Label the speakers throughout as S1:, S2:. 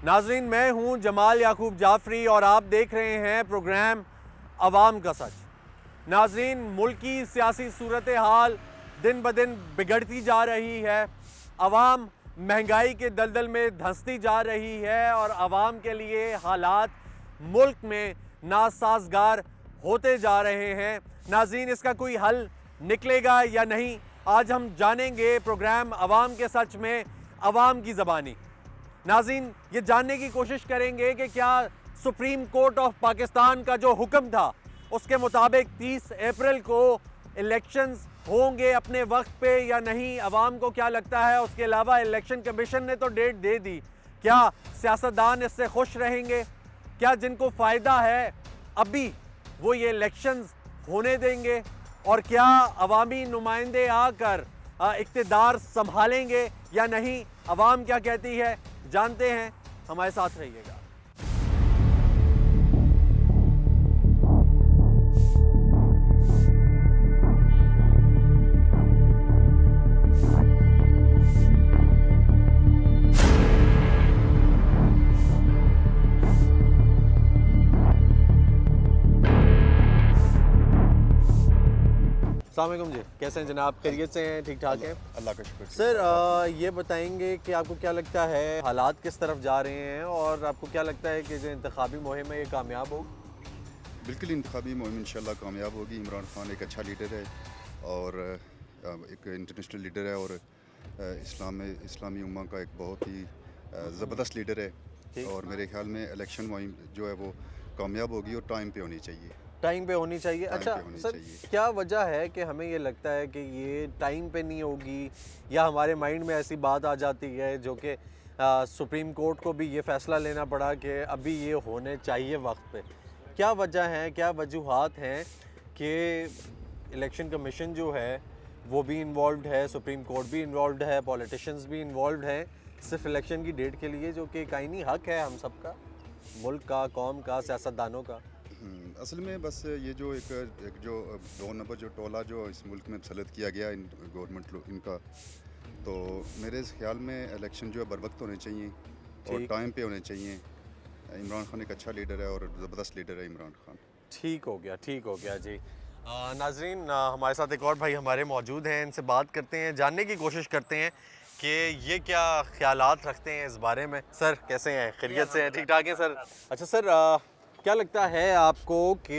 S1: नाजरीन, मैं हूं जमाल याकूब जाफरी और आप देख रहे हैं प्रोग्राम अवाम का सच। नाजरीन, मुल्क की सियासी सूरत हाल दिन ब दिन बिगड़ती जा रही है। अवाम महंगाई के दलदल में धंसती जा रही है और अवाम के लिए हालात मुल्क में नासाजगार होते जा रहे हैं। नाजरीन, इसका कोई हल निकलेगा या नहीं, आज हम जानेंगे प्रोग्राम अवाम के सच में अवाम की ज़बानी। नाज़रीन, ये जानने की कोशिश करेंगे कि क्या सुप्रीम कोर्ट ऑफ पाकिस्तान का जो हुक्म था उसके मुताबिक 30 अप्रैल को इलेक्शंस होंगे अपने वक्त पे या नहीं। अवाम को क्या लगता है? उसके अलावा इलेक्शन कमीशन ने तो डेट दे दी, क्या सियासतदान इससे खुश रहेंगे? क्या जिनको फ़ायदा है अभी वो ये इलेक्शंस होने देंगे? और क्या अवामी नुमाइंदे आकर इक़्तिदार संभालेंगे या नहीं? अवाम क्या कहती है, जानते हैं, हमारे साथ रहिएगा। अस्सलाम वालेकुम जी, कैसे हैं जनाब? खैरियत से हैं? ठीक ठाक हैं?
S2: अल्लाह का शुक्र।
S1: सर, ये बताएंगे कि आपको क्या लगता है हालात किस तरफ जा रहे हैं और आपको क्या लगता है कि जो इंतखाबी मुहिम है ये कामयाब होगी?
S2: बिल्कुल, इंतखाबी मुहिम इंशाल्लाह कामयाब होगी। इमरान खान एक अच्छा लीडर है और एक इंटरनेशनल लीडर है और इस्लामी उम्मा का एक बहुत ही ज़बरदस्त लीडर है और मेरे ख्याल में इलेक्शन मुहिम जो है वो कामयाब होगी और टाइम पे होनी चाहिए।
S1: टाइम पे होनी चाहिए। अच्छा सर, क्या वजह है कि हमें ये लगता है कि ये टाइम पे नहीं होगी, या हमारे माइंड में ऐसी बात आ जाती है जो कि सुप्रीम कोर्ट को भी ये फ़ैसला लेना पड़ा कि अभी ये होने चाहिए वक्त पे? क्या वजह है, क्या वजूहात हैं कि इलेक्शन कमीशन जो है वो भी इन्वॉल्व है, सुप्रीम कोर्ट भी इन्वॉल्व है, पॉलिटिशियंस भी इन्वॉल्व हैं सिर्फ इलेक्शन की डेट के लिए, जो कि कायनी हक है हम सब का, मुल्क का, कौम का, सियासतदानों का?
S2: असल में बस ये जो एक जो 2 नंबर जो टोला जो इस मुल्क में सलत किया गया इन गवर्नमेंट इनका, तो मेरे ख्याल में इलेक्शन जो है बर वक्त होने चाहिए और टाइम पे होने चाहिए। इमरान खान एक अच्छा लीडर है और ज़बरदस्त लीडर है इमरान खान।
S1: ठीक हो गया, ठीक हो गया जी। नाजरीन, हमारे साथ एक और भाई हमारे मौजूद हैं, इनसे बात करते हैं, जानने की कोशिश करते हैं कि ये क्या ख्यालात रखते हैं इस बारे में। सर, कैसे हैं? खैरियत से हैं? ठीक ठाक हैं सर? अच्छा सर, क्या लगता है आपको कि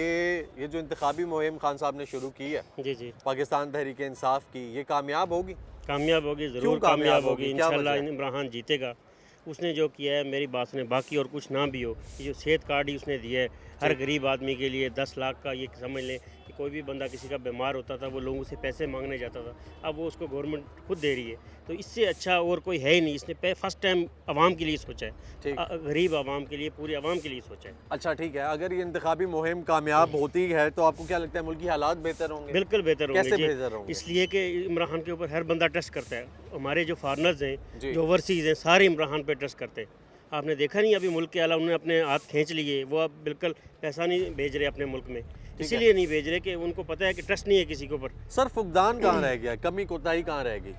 S1: ये जो इंतखाबी मुहिम खान साहब ने शुरू की है
S3: जी
S1: पाकिस्तान तहरीक इंसाफ की, ये कामयाब होगी?
S3: कामयाब होगी, ज़रूर कामयाब होगी। इंशाल्लाह इमरान जीतेगा। उसने जो किया है, मेरी बात सुने, बाकी और कुछ ना भी हो, ये जो सेहत कार्ड ही उसने दिया है हर गरीब आदमी के लिए 10 लाख का, ये समझ लें कि कोई भी बंदा किसी का बीमार होता था वो लोगों से पैसे मांगने जाता था, अब वो उसको गवर्नमेंट खुद दे रही है। तो इससे अच्छा और कोई है ही नहीं। इसने फर्स्ट टाइम आवाम के लिए सोचा है, गरीब आवाम के लिए, पूरी आवाम के लिए सोचा है।
S1: अच्छा ठीक है, अगर ये इंतखाबी मुहिम कामयाब होती है तो आपको क्या लगता है मुल्क की हालात बेहतर होंगे?
S3: बिल्कुल बेहतर होंगे।
S1: कैसे बेहतर होंगे?
S3: इसलिए कि इमरान के ऊपर हर बंदा ट्रस्ट करता है। हमारे जो फॉरनर्स हैं, जो ओवरसीज़ हैं, सारे इमरान पे ट्रस्ट करते हैं। आपने देखा नहीं, अभी मुल्क के अलावा उन्होंने अपने हाथ खींच लिए, वो अब बिल्कुल पैसा नहीं भेज रहे अपने मुल्क में, इसीलिए नहीं भेज रहे कि उनको पता है कि ट्रस्ट नहीं है किसी के ऊपर।
S1: सर, फुकदान कहाँ रह गया? कमी कोताही कहाँ रह गई?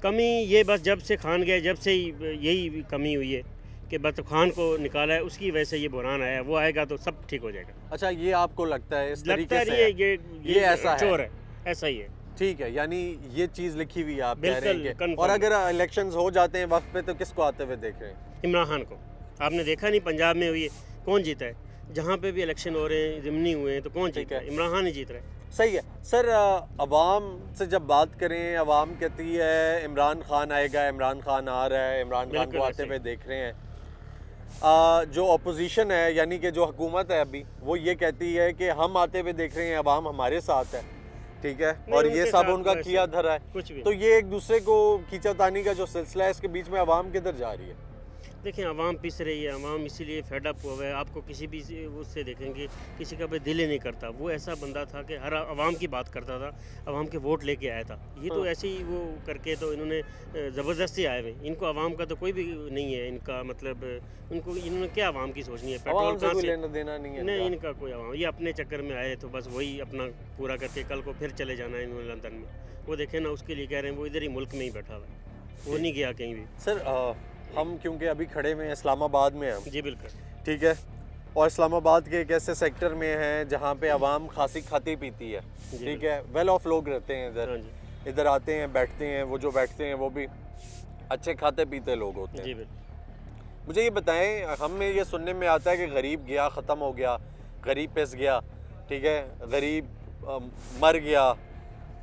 S3: कमी ये बस जब से खान गए, जब से यही कमी हुई है कि बस खान को निकाला है, उसकी वजह से ये बुरान आया है। वो आएगा तो सब ठीक हो जाएगा।
S1: अच्छा, ये आपको लगता है इस
S3: लगता
S1: तरीके से?
S3: ये
S1: ऐसा
S3: चोर है, ऐसा ही है।
S1: ठीक है, यानी ये चीज़ लिखी हुई है, आप कह रहे हैं कि,
S3: बिल्कुल।
S1: और अगर इलेक्शंस हो जाते हैं वक्त पे तो किसको आते हुए देख रहे हैं?
S3: इमरान खान को। आपने देखा नहीं पंजाब में हुई है, कौन जीता है? जहाँ पे भी इलेक्शन हो रहे हैं, ज़िमनी हुए हैं, तो कौन जीता है? इमरान खान ही जीत रहा है। सही
S1: है सर। अवाम से जब बात करें, अवाम कहती है इमरान खान आएगा, इमरान खान आ रहा है, इमरान खान को आते हुए देख रहे हैं। जो अपोजिशन है, यानी कि जो हुकूमत है अभी, वो ये कहती है कि हम आते हुए देख रहे हैं, अवाम हमारे साथ है, ठीक है, और ये सब उनका किया धरा है।
S3: कुछ भी
S1: तो ये एक दूसरे को खींचातानी का जो सिलसिला है, इसके बीच में अवाम किधर जा रही है?
S3: देखें, आवाम पिस रही है, आवाम इसीलिए फेड अप हुआ है। आपको किसी भी उससे देखेंगे, किसी का भी दिल ही नहीं करता। वो ऐसा बंदा था कि हर आवाम की बात करता था, आवाम के वोट लेके आया था। ये तो ऐसे ही वो करके तो इन्होंने ज़बरदस्ती आए हुए। इनको आवाम का तो कोई भी नहीं है, इनका मतलब उनको, इन्होंने क्या आवाम की सोचनी है? पेट्रोल कहाँ से
S1: लेना देना नहीं है,
S3: नहीं इनका कोई आवाम। ये अपने चक्कर में आए तो बस वही अपना पूरा करके कल को फिर चले जाना है इन्होंने लंदन में। वो देखें ना, उसके लिए कह रहे हैं, वो इधर ही मुल्क में ही बैठा हुआ है, वो नहीं गया कहीं भी।
S1: सर, हम क्योंकि अभी खड़े हुए हैं इस्लामाबाद में हम,
S3: जी बिल्कुल।
S1: ठीक है, और इस्लामाबाद के एक ऐसे सेक्टर में हैं जहाँ पे आवाम खासी खाती पीती है, ठीक है, वेल ऑफ लोग रहते हैं
S3: हाँ
S1: इधर,
S3: जी,
S1: इधर आते हैं बैठते हैं, वो जो बैठते हैं वो भी अच्छे खाते पीते लोग होते हैं।
S3: जी बिल्कुल।
S1: मुझे ये बताएं, हमें ये सुनने में आता है कि गरीब गया ख़त्म हो गया, गरीब पिस गया, ठीक है, गरीब मर गया,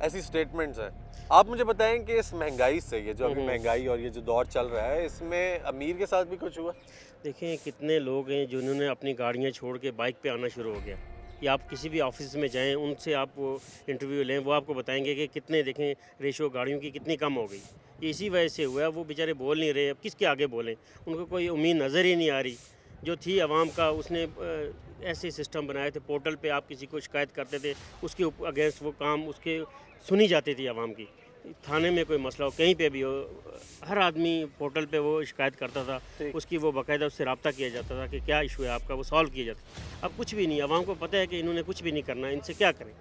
S1: ऐसी स्टेटमेंट्स हैं। आप मुझे बताएं कि इस महंगाई से, ये जो अभी महंगाई और ये जो दौर चल रहा है, इसमें अमीर के साथ भी कुछ हुआ?
S3: देखें कितने लोग हैं जिन्होंने अपनी गाड़ियाँ छोड़ के बाइक पे आना शुरू हो गया। या आप किसी भी ऑफिस में जाएं, उनसे आप वो इंटरव्यू लें, वो आपको बताएंगे कि कितने देखें रेशो गाड़ियों की कितनी कम हो गई। ये इसी वजह से हुआ है, वो बेचारे बोल नहीं रहे, अब किसके आगे बोलें, उनको कोई उम्मीद नज़र ही नहीं आ रही। जो थी आवाम का, उसने ऐसे सिस्टम बनाए थे, पोर्टल पे आप किसी को शिकायत करते थे, उसके अगेंस्ट वो काम उसके सुनी जाती थी आवाम की। थाने में कोई मसला हो, कहीं पे भी हो, हर आदमी पोर्टल पे वो शिकायत करता था, उसकी वो बाकायदा उससे रब्ता किया जाता था कि क्या इशू है आपका, वो सॉल्व किया जाता। अब कुछ भी नहीं, आवाम को पता है कि इन्होंने कुछ भी नहीं करना, इनसे क्या करें।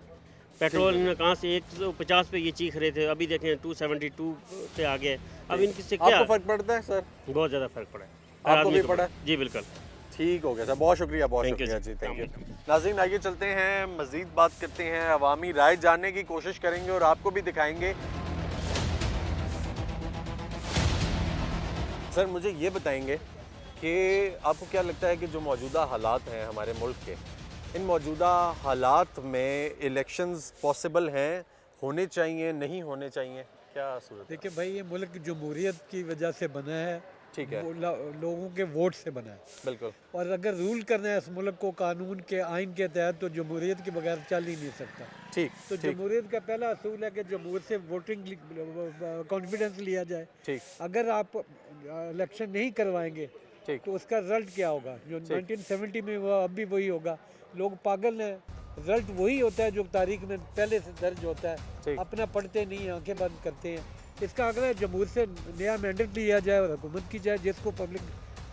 S3: पेट्रोल इन्होंने कहाँ से 150 पे ये चीख रहे थे, अभी देखें 272 पे आ गया। अब इनसे क्या,
S1: आपको फ़र्क पड़ता है सर?
S3: बहुत ज़्यादा फ़र्क पड़ा है।
S1: आपको
S3: आदमी
S1: भी
S3: को
S1: पड़ा है?
S3: जी बिल्कुल।
S1: ठीक हो गया सर, बहुत शुक्रिया, बहुत
S3: Thank you,
S1: शुक्रिया
S3: sir.
S1: जी, थैंक यू।
S3: Welcome.
S1: नाज़रीन आइए चलते हैं, मज़ीद बात करते हैं, अवामी राय जानने की कोशिश करेंगे और आपको भी दिखाएंगे। सर मुझे ये बताएंगे कि आपको क्या लगता है कि जो मौजूदा हालात हैं हमारे मुल्क के, इन मौजूदा हालात में इलेक्शंस पॉसिबल हैं, होने चाहिए, नहीं होने चाहिए, क्या सूरत है?
S4: देखिए भाई, ये मुल्क जमहूरियत की वजह से बना है,
S1: ठीक है,
S4: लोगों के वोट से बना है।
S1: बिल्कुल,
S4: और अगर रूल करना है इस मुल्क को कानून के आइन के तहत, तो जमहूरियत के बगैर चल ही नहीं सकता।
S1: ठीक,
S4: तो
S1: ठीक,
S4: जमहूरियत का पहला असूल है कि जमहूर से वोटिंग कॉन्फिडेंस लिया जाए।
S1: ठीक,
S4: अगर आप इलेक्शन नहीं करवाएंगे
S1: ठीक,
S4: तो उसका रिजल्ट क्या होगा? जो 1970 में हुआ अब भी वही होगा। लोग पागल हैं, रिजल्ट वही होता है जो तारीख में पहले से दर्ज होता है।
S1: ठीक।
S4: अपना पढ़ते नहीं, आंखें बंद करते हैं। इसका अगला जमहूर से नया मैंडेट लिया जाए और हुकूमत की जाए, जिसको पब्लिक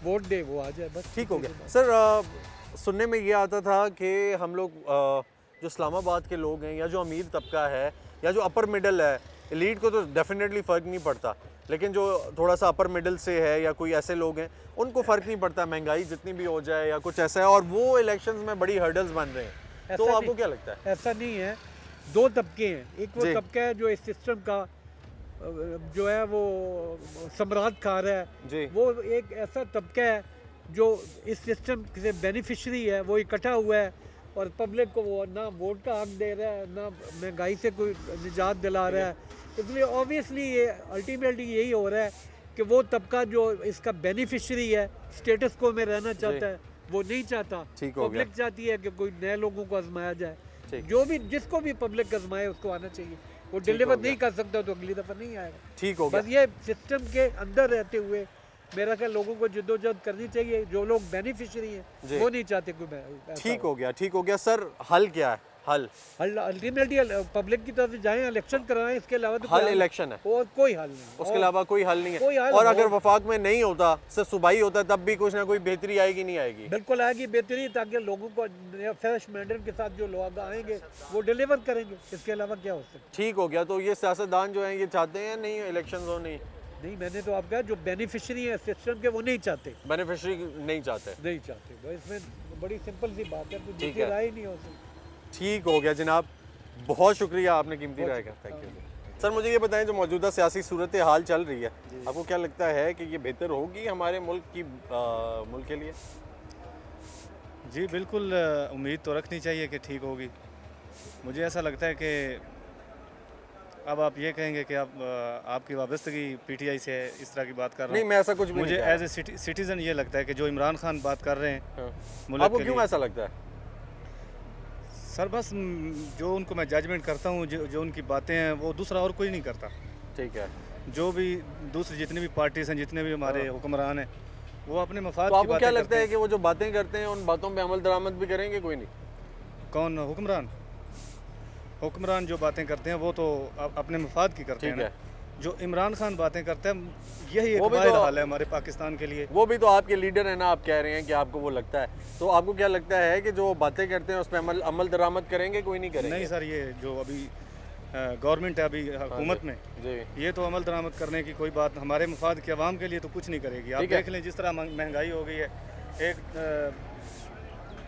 S4: वोट दे वो आ जाए, बस।
S1: ठीक हो गया सर। सुनने में ये आता था कि हम लोग जो इस्लामाबाद के लोग हैं, या जो अमीर तबका है, या जो अपर मिडल है, एलीट को तो डेफिनेटली फ़र्क नहीं पड़ता, लेकिन जो थोड़ा सा अपर मिडल से है या कोई ऐसे लोग हैं, उनको फ़र्क नहीं पड़ता, महंगाई जितनी भी हो जाए या कुछ ऐसा है, और वो इलेक्शंस में बड़ी हर्डल्स बन रहे हैं। तो आपको क्या लगता है?
S4: ऐसा नहीं है, दो तबके हैं। एक वो
S1: जी।
S4: तबका है जो इस सिस्टम का जो है वो सम्राट खा रहा है,
S1: जी,
S4: वो एक ऐसा तबका है जो इस सिस्टम से बेनिफिशरी है, वो इकट्ठा हुआ है और पब्लिक को वो ना वोट का हक दे रहा है, ना महंगाई से कोई निजात दिला रहा है। इसलिए ऑब्वियसली ये अल्टीमेटली यही हो रहा है कि वो तबका जो इसका बेनिफिशरी है, स्टेटस को में रहना चाहता है, वो नहीं चाहता।
S1: ठीक हो गया।
S4: पब्लिक चाहती है कि कोई नए लोगों को आजमाया जाए।
S1: ठीक।
S4: जो भी जिसको भी पब्लिक आजमाए उसको आना चाहिए। वो डिलीवर नहीं कर सकता तो अगली दफ़ा नहीं आएगा।
S1: ठीक हो गया।
S4: बस ये सिस्टम के अंदर रहते हुए मेरा ख्याल लोगों को जद्दोजहद करनी चाहिए। जो लोग बेनिफिशरी
S1: जी।
S4: हैं वो नहीं चाहते कोई ऐसा
S1: ठीक हो गया, ठीक हो गया सर। हल क्या है? हल
S4: अल्टीमेटली पब्लिक की तरफ से जाएं, इलेक्शन कराएं, इसके अलावा तो
S1: हल
S4: कोई
S1: इलेक्शन है,
S4: और कोई हल नहीं।
S1: उसके अलावा कोई हल नहीं
S4: कोई
S1: है।
S4: हल
S1: और
S4: हो-
S1: अगर वफाक में नहीं होता, सिर्फ सूबाई होता, तब भी कुछ ना कोई बेहतरी आएगी, नहीं आएगी?
S4: बिल्कुल आएगी बेहतरी, ताकि लोगों को फ्रेश मैंडेट के साथ जो लोग आएंगे वो डिलीवर करेंगे। इसके अलावा क्या हो सकता
S1: ठीक हो गया। तो ये सियासतदान जो हैं ये चाहते हैं नहीं इलेक्शन हो, नहीं
S4: नहीं, मैंने तो आपका जो बेनिफिशरी है सिस्टम के वो नहीं चाहते,
S1: बेनिफिशरी नहीं चाहते।
S4: नहीं चाहते। तो इसमें बड़ी सिंपल सी बात है,
S1: ठीक
S4: कोई
S1: है।
S4: राय नहीं हो सकती।
S1: ठीक हो गया जनाब, बहुत शुक्रिया, आपने कीमती राय का, थैंक यू। सर मुझे ये बताएं, जो मौजूदा सियासी सूरत हाल चल रही है, आपको क्या लगता है कि ये बेहतर होगी हमारे मुल्क के लिए?
S5: जी बिल्कुल, उम्मीद तो रखनी चाहिए कि ठीक होगी। मुझे ऐसा लगता है कि अब आप ये कहेंगे कि आपकी वाबस्तगी पीटीआई से है, इस तरह की बात कर रहा
S1: नहीं,
S5: हूँ।
S1: मैं ऐसा कुछ भी
S5: मुझे
S1: नहीं कह
S5: एज ए सिटीज़न ये लगता है कि जो इमरान खान बात कर रहे हैं
S1: रहा।
S5: मुल्क
S1: आपको
S5: के
S1: क्यों
S5: लिए,
S1: ऐसा लगता है?
S5: सर बस जो उनको मैं जजमेंट करता हूँ, जो उनकी बातें हैं वो दूसरा और कोई नहीं करता।
S1: ठीक है।
S5: जो भी दूसरी जितनी भी पार्टीज हैं, जितने भी हमारे हुक्मरान हैं, वो अपने मफाद
S1: तो
S5: की
S1: आपको
S5: बातें
S1: क्या
S5: करते
S1: लगता है
S5: हैं।
S1: कि वो जो बातें करते हैं उन बातों पे अमल दरामद भी करेंगे? कोई नहीं।
S5: कौन हुक्मरान जो बातें करते हैं वो तो अपने मफाद की करते हैं
S1: ठीक
S5: ना।
S1: है।
S5: जो इमरान खान बातें करते हैं, यही एक
S1: वो भी
S5: वाहिद
S1: तो-
S5: हाल है हमारे पाकिस्तान के लिए।
S1: वो भी तो आपके लीडर है ना, आप कह रहे हैं कि आपको वो लगता है, तो आपको क्या लगता है कि जो बातें करते हैं उस पर अमल दरामद करेंगे? कोई नहीं करेंगे।
S5: नहीं सर, ये जो अभी गवर्नमेंट है अभी हुकूमत में,
S1: जी
S5: ये तो अमल दरामद करने की कोई बात हमारे मुफाद के अवाम के लिए तो कुछ नहीं करेगी। आप
S1: ठीक है।
S5: देख लें जिस तरह महंगाई हो गई है,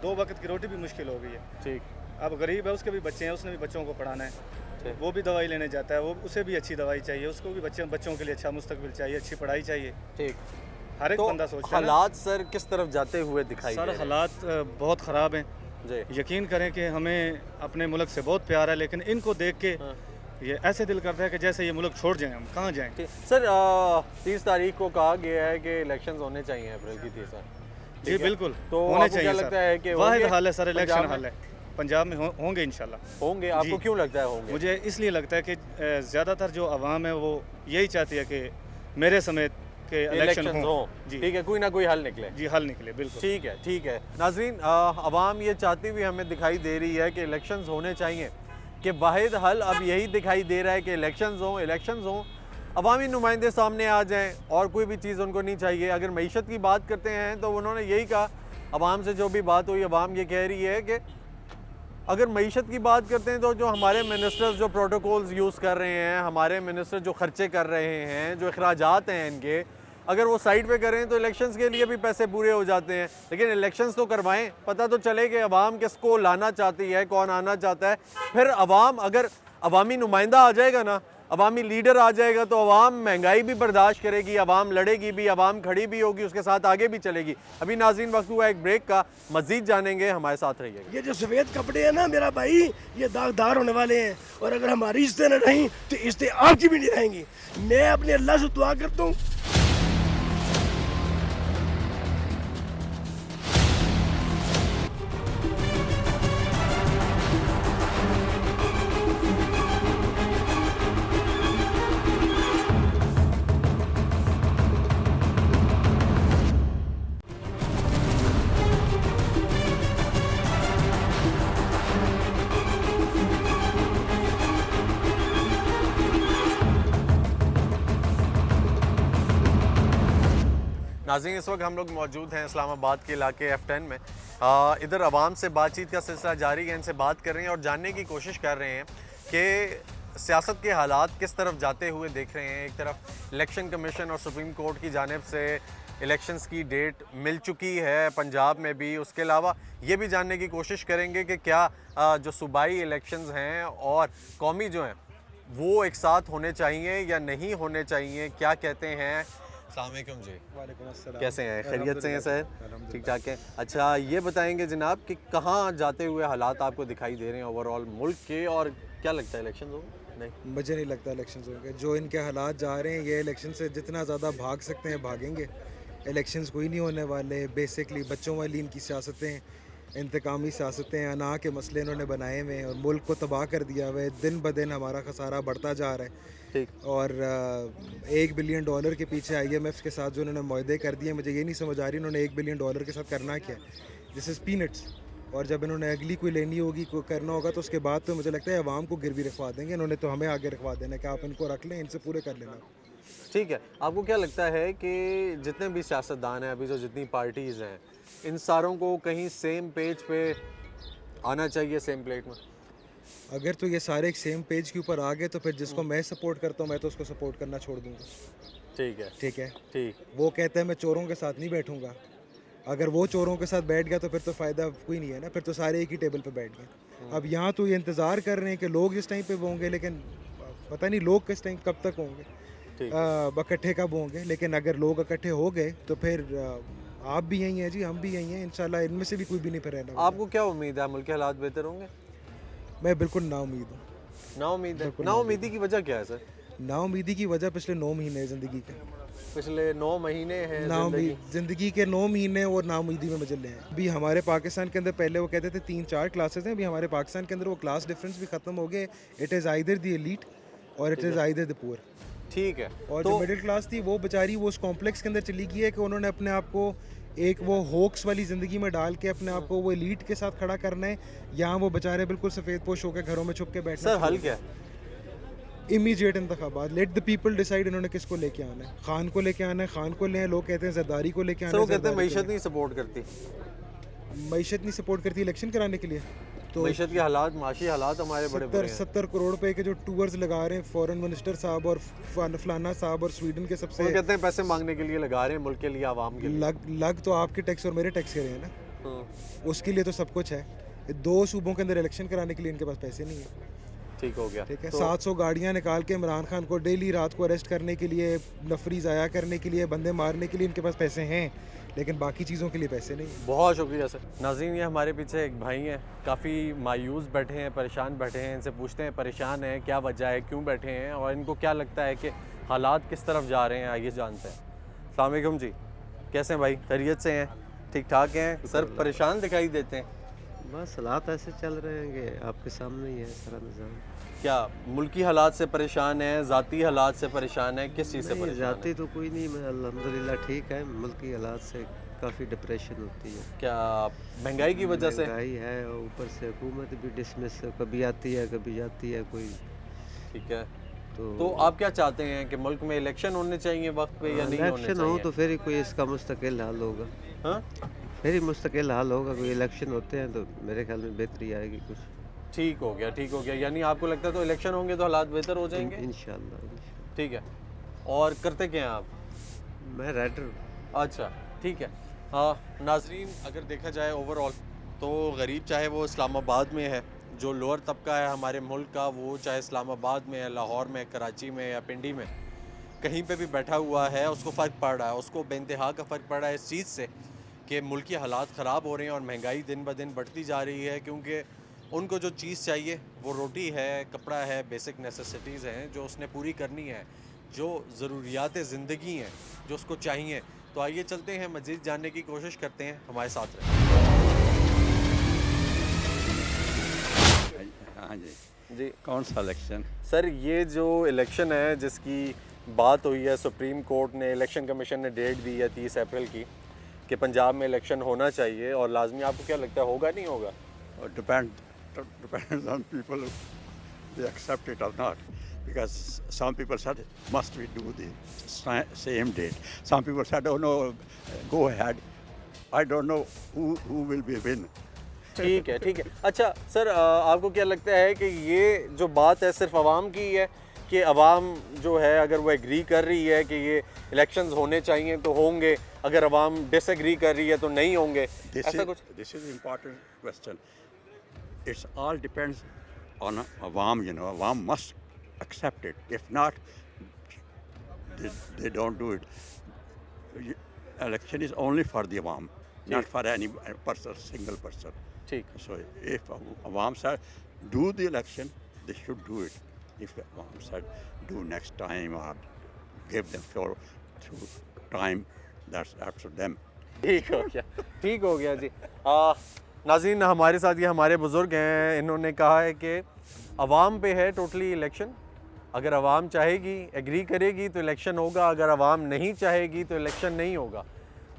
S5: दो वक्त की रोटी भी मुश्किल हो गई है।
S1: ठीक
S5: अब गरीब है, उसके भी बच्चे हैं, उसने भी बच्चों को पढ़ाना है,
S1: ठीक।
S5: वो भी दवाई लेने जाता है, वो उसे भी अच्छी दवाई चाहिए, उसको भी बच्चों के लिए अच्छा मुस्तकबिल चाहिए, अच्छी पढ़ाई चाहिए।
S1: ठीक।
S5: हर एक
S1: तो
S5: बंदा सोचता है ना।
S1: हालात सर किस तरफ जाते हुए दिखाई दे
S5: सर
S1: रहे हैं?
S5: हालात बहुत ख़राब हैं।
S1: जी
S5: यकीन करें कि हमें अपने मुल्क से बहुत प्यार है, लेकिन इनको देख के
S1: हाँ।
S5: ये ऐसे दिल करता है कि जैसे ये मुल्क छोड़ जाएं, हम कहाँ जाएं।
S1: ठीक। सर 30 तारीख को कहा गया है कि इलेक्शंस होने चाहिए अप्रैल की 30 तारीख।
S5: जी
S1: ठीक है।
S5: बिल्कुल
S1: तो
S5: होने
S1: आपको क्या
S5: चाहिए
S1: लगता
S5: सर।
S1: है कि
S5: वाहिद
S1: होंगे
S5: हल है सर,
S1: पंजाब
S5: इलेक्शन
S1: में?
S5: हल है। पंजाब में होंगे इंशाल्लाह।
S1: होंगे? आपको
S5: जी।
S1: क्यों लगता है होंगे?
S5: मुझे इसलिए लगता है कि ज़्यादातर जो आवाम है वो यही चाहती है कि मेरे समेत के इलेक्शन
S1: इलेक्शंस
S5: हो।
S1: हो।
S5: जी
S1: ठीक है, कोई ना कोई हल निकले।
S5: जी हल निकले बिल्कुल।
S1: ठीक है, ठीक है। नाज़रीन, अवाम ये चाहती हुई हमें दिखाई दे रही है कि इलेक्शंस होने चाहिए, कि वाहिद हल अब यही दिखाई दे रहा है कि इलेक्शंस हों, अवामी नुमाइंदे सामने आ जाएं और कोई भी चीज़ उनको नहीं चाहिए। अगर मईशत की बात करते हैं तो उन्होंने यही कहा, अवाम से जो भी बात हुई, अवाम ये कह रही है कि अगर मईशत की बात करते हैं तो जो हमारे मिनिस्टर्स जो प्रोटोकॉल्स यूज़ कर रहे हैं, हमारे मिनिस्टर जो खर्चे कर रहे हैं, जो अखराजात हैं इनके, अगर वो साइड पे करें तो इलेक्शंस के लिए भी पैसे पूरे हो जाते हैं। लेकिन इलेक्शंस तो करवाएं, पता तो चले कि अवाम किसको लाना चाहती है, कौन आना चाहता है। फिर अवाम, अगर अवामी नुमाइंदा आ जाएगा ना, अवामी लीडर आ जाएगा, तो अवाम महंगाई भी बर्दाश्त करेगी, अवाम लड़ेगी भी, अवाम खड़ी भी होगी, उसके साथ आगे भी चलेगी। अभी नाज़रीन वक्त हुआ एक ब्रेक का, मज़ीद जानेंगे, हमारे साथ रहिएगा।
S6: ये जो सफ़ेद कपड़े हैं ना मेरा भाई, ये दागदार होने वाले हैं, और अगर हमारी इज्जतें न रहीं तो इज्जतें आपकी भी नहीं रहेंगी। मैं अपने अल्लाह से दुआ करता हूँ।
S1: नाज़रीन, इस वक्त हम लोग मौजूद हैं इस्लामाबाद के इलाके F10 में। इधर आवाम से बातचीत का सिलसिला जारी है, इनसे बात कर रहे हैं और जानने की कोशिश कर रहे हैं कि सियासत के हालात किस तरफ जाते हुए देख रहे हैं। एक तरफ इलेक्शन कमीशन और सुप्रीम कोर्ट की जानिब से इलेक्शंस की डेट मिल चुकी है पंजाब में भी, उसके अलावा ये भी जानने की कोशिश करेंगे कि क्या जो सूबाई इलेक्शंस हैं और कौमी जो हैं वो एक साथ होने चाहिए या नहीं होने चाहिए, क्या कहते हैं। अस्सलाम वालेकुम जी।
S7: वालेकुम अस्सलाम।
S1: कैसे हैं? खैरियत से हैं सर? ठीक ठाक है। अच्छा, ये बताएंगे जनाब कि कहाँ जाते हुए हालात आपको दिखाई दे रहे हैं ओवरऑल मुल्क के, और क्या लगता है इलेक्शन होंगे? नहीं,
S7: मुझे नहीं लगता इलेक्शंस होंगे। जो इनके हालात जा रहे हैं, ये इलेक्शन से जितना ज़्यादा भाग सकते हैं भागेंगे। इलेक्शंस कोई नहीं होने वाले। बेसिकली बच्चों वाली इनकी सियासतें, इंतकामी सियासतें, अना के मसले इन्होंने बनाए हुए हैं और मुल्क को तबाह कर दिया हुआ है। दिन ब दिन हमारा खसारा बढ़ता जा रहा है।
S1: ठीक।
S7: और $1 बिलियन के पीछे IMF के साथ जो उन्होंने मुआहदे कर दिए, मुझे ये नहीं समझ आ रही उन्होंने $1 बिलियन के साथ करना क्या। This is peanuts. और जब इन्होंने अगली कोई लेनी होगी, कोई करना होगा, तो उसके बाद तो मुझे लगता है अवाम को गिरवी रखवा देंगे। इन्होंने तो हमें आगे रखवा देना कि आप इनको रख लें, इनसे पूरे कर लेना।
S1: ठीक है। आपको क्या लगता है कि जितने भी सियासतदान हैं अभी, जो जितनी पार्टीज़ हैं, इन सारों को कहीं सेम पेज पे आना चाहिए, सेम प्लेट में?
S7: अगर तो ये सारे एक सेम पेज के ऊपर आ गए तो फिर जिसको मैं सपोर्ट करता हूँ मैं तो उसको सपोर्ट करना छोड़ दूँगा।
S1: ठीक है,
S7: ठीक है।
S1: ठीक।
S7: वो कहता है मैं चोरों के साथ नहीं बैठूंगा। अगर वो चोरों के साथ बैठ गया तो फिर तो फ़ायदा कोई नहीं है ना, फिर तो सारे एक ही टेबल पे बैठ गए। अब यहाँ तो ये इंतज़ार कर रहे हैं कि लोग इस टाइम पे होंगे, लेकिन पता नहीं लोग किस टाइम कब तक होंगे, इकट्ठे कब होंगे। लेकिन अगर लोग इकट्ठे हो गए तो फिर आप भी यहीं हैं जी, हम भी यहीं हैं, इंशाल्लाह इनमें से भी कोई भी नहीं फिर रहना।
S1: आपको क्या उम्मीद है, मुल्क के हालात बेहतर होंगे?
S7: मैं बिल्कुल नाउमीद हूँ।
S1: नाउमीद है? नाउमीदी की वजह क्या है सर?
S7: नाउमीदी की वजह पिछले 9 महीने ज़िंदगी के,
S1: पिछले 9 महीने हैं
S7: ज़िंदगी के 9 महीने और नाउमीदी में मजले हैं। अभी हमारे पाकिस्तान के अंदर पहले वो कहते थे 3-4 क्लासेस हैं, अभी हमारे पाकिस्तान के अंदर वो क्लास डिफरेंस भी ख़त्म हो गए। It is either the elite और it is either the poor.
S1: ठीक है।
S7: और जो मिडिल क्लास थी वो बेचारी वो उस कॉम्प्लेक्स के अंदर चली गई है कि उन्होंने अपने आप को एक वो होक्स वाली ज़िंदगी में डाल के अपने आप को वो एलीट के साथ खड़ा करना है। यहाँ वो बेचारे बिल्कुल सफ़ेद पोश होकर घरों में छुप के बैठना।
S1: सर हल क्या है?
S7: इमीडिएट इंतखाबात, लेट द पीपल डिसाइड इन्होंने किसको लेके आना है। खान को लेके आना है, खान को ले। लोग कहते हैं जरदारी को लेके आना है।
S1: वो कहते हैं मईशत नहीं सपोर्ट करती।
S7: मईशत नहीं सपोर्ट करती इलेक्शन कराने के लिए। तो
S1: मीशत के हालात, माशी हालात हमारे बड़े बुरे हैं।
S7: 70 करोड़ रुपए के जो टूर्स लगा रहे हैं फॉरेन मिनिस्टर साहब और फलाना साहब और स्वीडन के
S1: वो
S7: सबसे
S1: कहते हैं पैसे मांगने के लिए लगा रहे हैं, मुल्क के लिए, आवाम के लिए।
S7: लग तो आपके टैक्स और मेरे टैक्स के रहे हैं ना,
S1: हाँ,
S7: उसके लिए तो सब कुछ है। 2 सूबों के अंदर इलेक्शन कराने के लिए इनके पास पैसे नहीं है।
S1: ठीक हो गया।
S7: ठीक है,
S1: तो
S7: 700 गाड़ियां निकाल के इमरान खान को डेली रात को अरेस्ट करने के लिए, नफरी ज़ाया करने के लिए, बंदे मारने के लिए इनके पास पैसे हैं, लेकिन बाकी चीज़ों के लिए पैसे नहीं हैं।
S1: बहुत शुक्रिया सर। नाज़रीन, ये हमारे पीछे एक भाई हैं, काफ़ी मायूस बैठे हैं, परेशान बैठे हैं। इनसे पूछते हैं परेशान हैं, क्या वजह है, क्यों बैठे हैं, और इनको क्या लगता है कि हालात किस तरफ जा रहे हैं, आइए जानते हैं। अस्सलाम वालेकुम जी, कैसे हैं भाई, खैरियत से हैं, ठीक ठाक हैं? सर परेशान दिखाई देते हैं।
S8: बस हालात ऐसे चल रहे हैं कि आपके सामने ही है सारा निज़ाम।
S1: क्या मुल्की हालात से परेशान हैं, ज़ाती हालात से परेशान हैं, किस चीज़ से
S8: नहीं,
S1: परेशान
S8: जाती तो कोई नहीं, मैं अल्हम्दुलिल्लाह ठीक है। मुल्की हालात से काफ़ी डिप्रेशन होती है,
S1: हैं? क्या महंगाई की वजह से?
S8: महंगाई है और ऊपर से हुकूमत भी डिसमिस कभी आती है कभी जाती है कोई।
S1: ठीक है,
S8: तो
S1: तो आप क्या चाहते हैं कि मुल्क में इलेक्शन होने चाहिए वक्त पे या नहीं होने
S8: इलेक्शन हो
S1: चाहिए?
S8: तो फिर ही कोई इसका मुस्तकिल हल होगा।
S1: हाँ?
S8: फिर ही मुस्तकिल हल होगा। कोई इलेक्शन होते हैं तो मेरे ख्याल में बेहतरी आएगी कुछ।
S1: ठीक हो गया, ठीक हो गया। यानी आपको लगता है तो इलेक्शन होंगे तो हालात बेहतर हो जाएंगे?
S8: इंशाल्लाह।
S1: ठीक है। और करते क्या हैं आप?
S8: मैं राइटर हूँ।
S1: अच्छा, ठीक है। हाँ नाजरीन, अगर देखा जाए ओवरऑल तो गरीब चाहे वो इस्लामाबाद में है, जो लोअर तबका है हमारे मुल्क का, वो चाहे इस्लामाबाद में है, लाहौर में, कराची में या पिंडी में, कहीं पे भी बैठा हुआ है, उसको फ़र्क पड़ रहा है। उसको बेइंतहा का फ़र्क पड़ रहा है इस चीज़ से कि मुल्क के हालात ख़राब हो रहे हैं और महंगाई दिन ब दिन बढ़ती जा रही है, क्योंकि उनको जो चीज़ चाहिए वो रोटी है, कपड़ा है, बेसिक नेसेसिटीज़ हैं जो उसने पूरी करनी है, जो ज़रूरियात ज़िंदगी हैं जो उसको चाहिए। तो आइए चलते हैं, मज़ीद जानने की कोशिश करते हैं, हमारे साथ रहें।
S9: हाँ जी,
S1: जी
S9: कौन सा इलेक्शन?
S1: सर, ये जो इलेक्शन है जिसकी बात हुई है, सुप्रीम कोर्ट ने, इलेक्शन कमीशन ने डेट दी है 30 अप्रैल की कि पंजाब में इलेक्शन होना चाहिए और लाजमी, आपको क्या लगता है होगा नहीं होगा?
S9: Depends on people, they accept it or not. Because some people said, must we do the same date? Some people said, oh no, go ahead. I don't know who will be win.
S1: ठीक है, ठीक है। अच्छा sir, आपको क्या लगता है कि ये जो बात है सिर्फ आवाम की है कि आवाम जो है अगर वो एग्री कर रही है कि ये इलेक्शंस होने चाहिए तो होंगे, अगर आवाम डिसएग्री कर रही है तो नहीं होंगे, ऐसा कुछ?
S9: This is important question. It's all depends on Awam, you know. Awam must accept it. If not, they don't do it. Election is only for the Awam, not for any person, single person.
S1: ठीक।
S9: So if Awam said do the election, they should do it. If Awam said do next time or give them for through time, that's up to them.
S1: ठीक हो गया, ठीक हो गया जी। नाज़रीन, हमारे साथ ये हमारे बुज़ुर्ग हैं, इन्होंने कहा है कि अवाम पे है टोटली इलेक्शन। अगर अवाम चाहेगी, एग्री करेगी तो इलेक्शन होगा, अगर अवाम नहीं चाहेगी तो इलेक्शन नहीं होगा।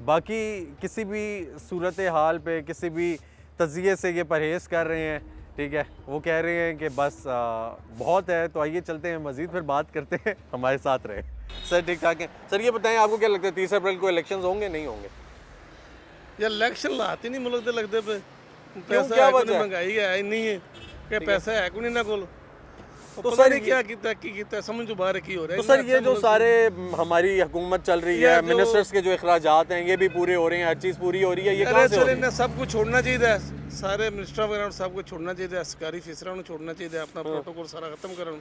S1: बाकी किसी भी सूरत हाल पे, किसी भी तज़िये से ये परहेज़ कर रहे हैं, ठीक है, वो कह रहे हैं कि बस बहुत है। तो आइए चलते हैं, मज़ीद फिर बात करते हैं, हमारे साथ रहे। सर ठीक ठाक है। सर ये बताएं, आपको क्या लगता है 30 अप्रैल को इलेक्शन होंगे नहीं होंगे?
S10: यार इलेक्शन लाते नहीं मुल्क दे लगदे पे
S1: पैसा क्या
S10: है
S1: वजह है?
S10: महंगाई है इन्नी है कि पैसा है कोई ना कोल
S1: तो
S10: तो
S1: सर
S10: सर क्या कीता समझ जो बाहर की हो रहा है।
S1: तो सर ये जो सारे हमारी हुकूमत चल रही है, मिनिस्टर्स के जो अखराजात हैं ये भी पूरे हो रहे हैं, हर चीज़ पूरी हो रही है, ये कहाँ से हो
S10: सर
S1: रही है?
S10: इन्हें सब कुछ छोड़ना चाहिए, सारे मिनिस्टर वगैरह सब कुछ छोड़ना चाहिए, सरकारी फीसरा छोड़ना चाहिए, अपना प्रोटोकॉल सारा खत्म करो,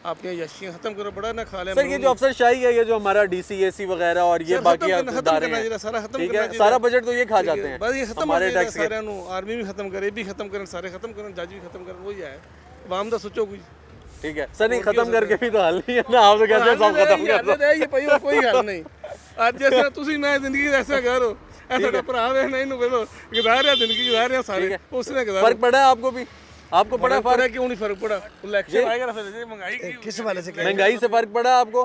S10: अपनी यशियाँ खत्म करो, बड़ा ना खा लिया
S1: सर ये जो अफसरशाही है, ये जो हमारा DCAC वगैरह और ये बाकी इदारे हैं,
S10: सारा खत्म
S1: ठीक
S10: करना
S1: है,
S10: चाहिए।
S1: सारा बजट तो ये खा जाते हैं
S10: बस ये खत्म
S1: हमारे
S10: हमारे
S1: टैक्स के।
S10: सारे आर्मी भी खत्म करे, भी खत्म करें, सारे खत्म करें, जज भी खत्म करें, वही है आवाम का सोचो कुछ।
S1: ठीक है सर, नहीं खत्म करके भी तो हल नहीं है ना, आप तो कहते हैं सब खत्म कर दो।
S10: ये भाई और कोई हल नहीं। आज जैसे तुसी मैं जिंदगी ऐसा करो, ऐसा तो भरा है नहीं नु बोलो गुजार है जिंदगी गुजार है सारे, उसने गुजार।
S1: फर्क पड़ा है आपको भी? आपको पड़ा फर्क?
S10: क्यों नहीं फर्क पड़ा? इलेक्शन आएगा ना फिर महंगाई की
S6: किस वाले से
S1: महंगाई से फर्क पड़ा आपको?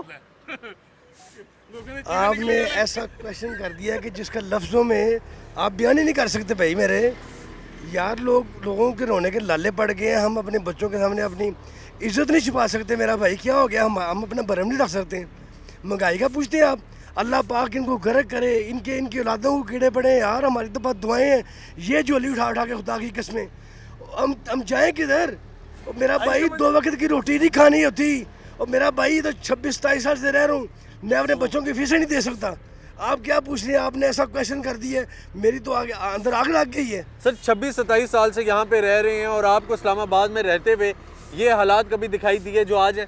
S6: आपने ऐसा क्वेश्चन कर दिया कि जिसका लफ्ज़ों में आप बयान ही नहीं कर सकते भाई मेरे यार। लोगों के रोने के लाले पड़ गए हैं, हम अपने बच्चों के सामने अपनी इज्जत नहीं छुपा सकते। मेरा भाई क्या हो गया, हम अपना भरम नहीं रख सकते। महंगाई का पूछते हैं आप? अल्लाह पाक इनको गर्क करे, इनकी औलादों को कीड़े पड़े यार। हमारी तो बहुत दुआएं हैं, ये झोली उठा उठा के खुदा की कसमें हम जाएं किधर? और मेरा भाई 2 वक्त की रोटी नहीं खानी होती, और मेरा भाई तो 26-27 साल से रह रहा हूँ, मैं अपने बच्चों की फीस नहीं दे सकता। आप क्या पूछ रहे हैं? आपने ऐसा क्वेश्चन कर दिया, मेरी तो आगे अंदर आग लग गई है।
S1: सर 26-27 साल से यहाँ पे रह रहे हैं और आपको इस्लामाबाद में रहते हुए ये हालात कभी दिखाई दिए जो आज है?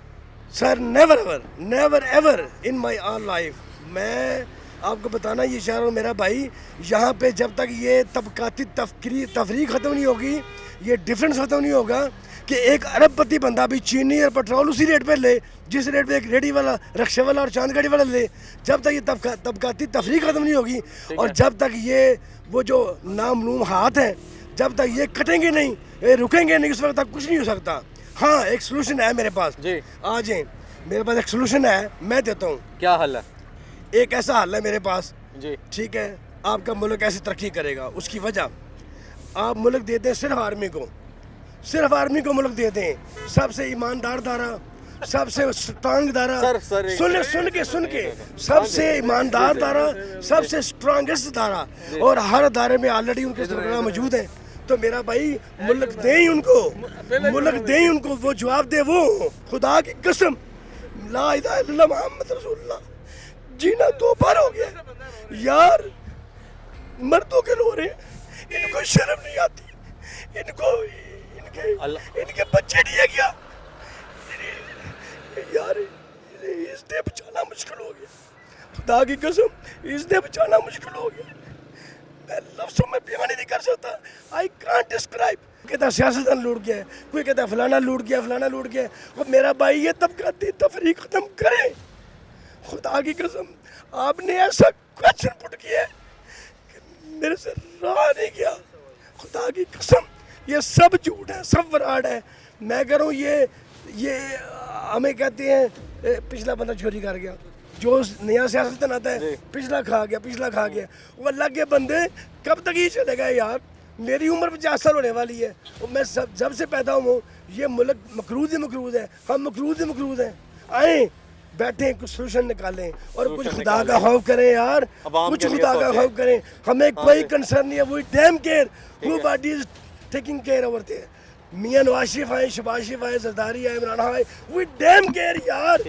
S6: Sir never ever in my all life. मैं आपको बताना ये चाह रहा हूँ मेरा भाई, यहाँ पे जब तक ये तबकाती तफरीक ख़त्म नहीं होगी, ये डिफरेंस ख़त्म नहीं होगा कि एक अरबपति बंदा भी चीनी और पेट्रोल उसी रेट पे ले जिस रेट पे एक रेडी वाला, रिक्शे वाला और चांद गाड़ी वाला ले। जब तक ये तबकाती तफरीक ख़त्म नहीं होगी और जब तक ये वो जो नामनूम हाथ हैं, जब तक ये कटेंगे नहीं, ये रुकेंगे नहीं, उस वक्त तक कुछ नहीं हो सकता। हाँ, एक सोल्यूशन है मेरे पास
S1: जी।
S6: आ जाए, मेरे पास एक सोल्यूशन है, मैं देता हूँ।
S1: क्या हल है?
S6: एक ऐसा हल है मेरे पास
S1: जी।
S6: ठीक है, आपका मुल्क कैसे तरक्की करेगा उसकी वजह, आप मुल्क देते हैं सिर्फ आर्मी को मुल्क देते हैं, सबसे ईमानदार दारा, सबसे स्ट्रांग दारा। सुन के सबसे ईमानदार दारा, सबसे स्ट्रांगेस्ट दारा, और हर दारे में ऑलरेडी उनके सरबराह मौजूद हैं। तो मेरा भाई मुल्क दें ही उनको, वो जवाब दे। वो खुदा की कसम, ला इलाहा इल्लल्लाह मुहम्मद रसूलुल्लाह, जीना 2 बार हो गया यार। मर्दों के रो रहे हैं, इनको शर्म नहीं आती, इनके बच्चे नहीं है क्या यार? इसने बचाना मुश्किल हो गया, खुदा की कसम, इसने बचाना मुश्किल हो गया। मैं लफ्ज़ों में बयान नहीं कर सकता। I can't describe. कहता सियासतदान लूट गया, कोई कहता फलाना लूट गया। और मेरा भाई ये तबकाती तफरीक ख़त्म करे। खुदा की कसम, आपने ऐसा क्वेश्चन पुट किया कि मेरे से रहा नहीं गया। खुदा की कसम, ये सब झूठ है, सब फराड है। मैं कह रहा हूँ ये हमें कहते हैं पिछला बंदा चोरी कर गया, जो नया सियासतदान आता है पिछला खा गया। वो अल्लाह के बंदे कब तक ही चलेगा यार? मेरी उम्र 50 साल होने वाली है और मैं जब से पैदा हूँ ये मुल्क मकरूज है, हम मकरूज हैं। आए बैठे, कुछ सोल्यूशन निकालें और कुछ खुदा का खौफ करें यार, कुछ खुदा का खौफ करें। हमें कोई कंसर्न नहीं है, we damn care who body is taking care over there. Mian Nawaz Sharif आए, शहबाज शरीफ आए, जरदारी आए, इमरान आए, वी डैम केयर यार।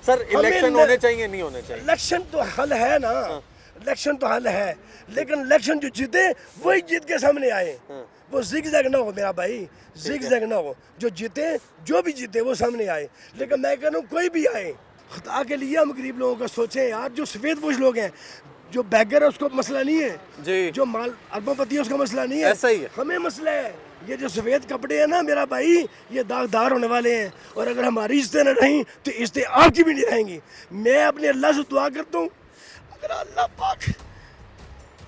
S1: सर इलेक्शन होने चाहिए नहीं होने चाहिए?
S6: इलेक्शन तो हल है ना, इलेक्शन तो हल है, लेकिन इलेक्शन जो जीते वही जीत के सामने आए। वो जिग-जैग ना हो मेरा भाई, जिग-जैग ना हो। जो भी जीते वो सामने आए। लेकिन मैं कह रहा हूँ कोई भी आए, खुदा के लिए हम गरीब लोगों का सोचें यार। जो सफ़ेद पोश लोग हैं, जो बैगर है उसको मसला नहीं है जी, जो माल अरबपति है उसका मसला नहीं है, ऐसा ही है। हमें मसला है ये जो सफ़ेद कपड़े हैं ना मेरा भाई, ये दागदार होने वाले हैं, और अगर हमारी इज्जतें न रहीं तो इज्जतें आपकी भी नहीं रहेंगी। मैं अपने अल्लाह से दुआ करता हूँ, अगर अल्लाह पाक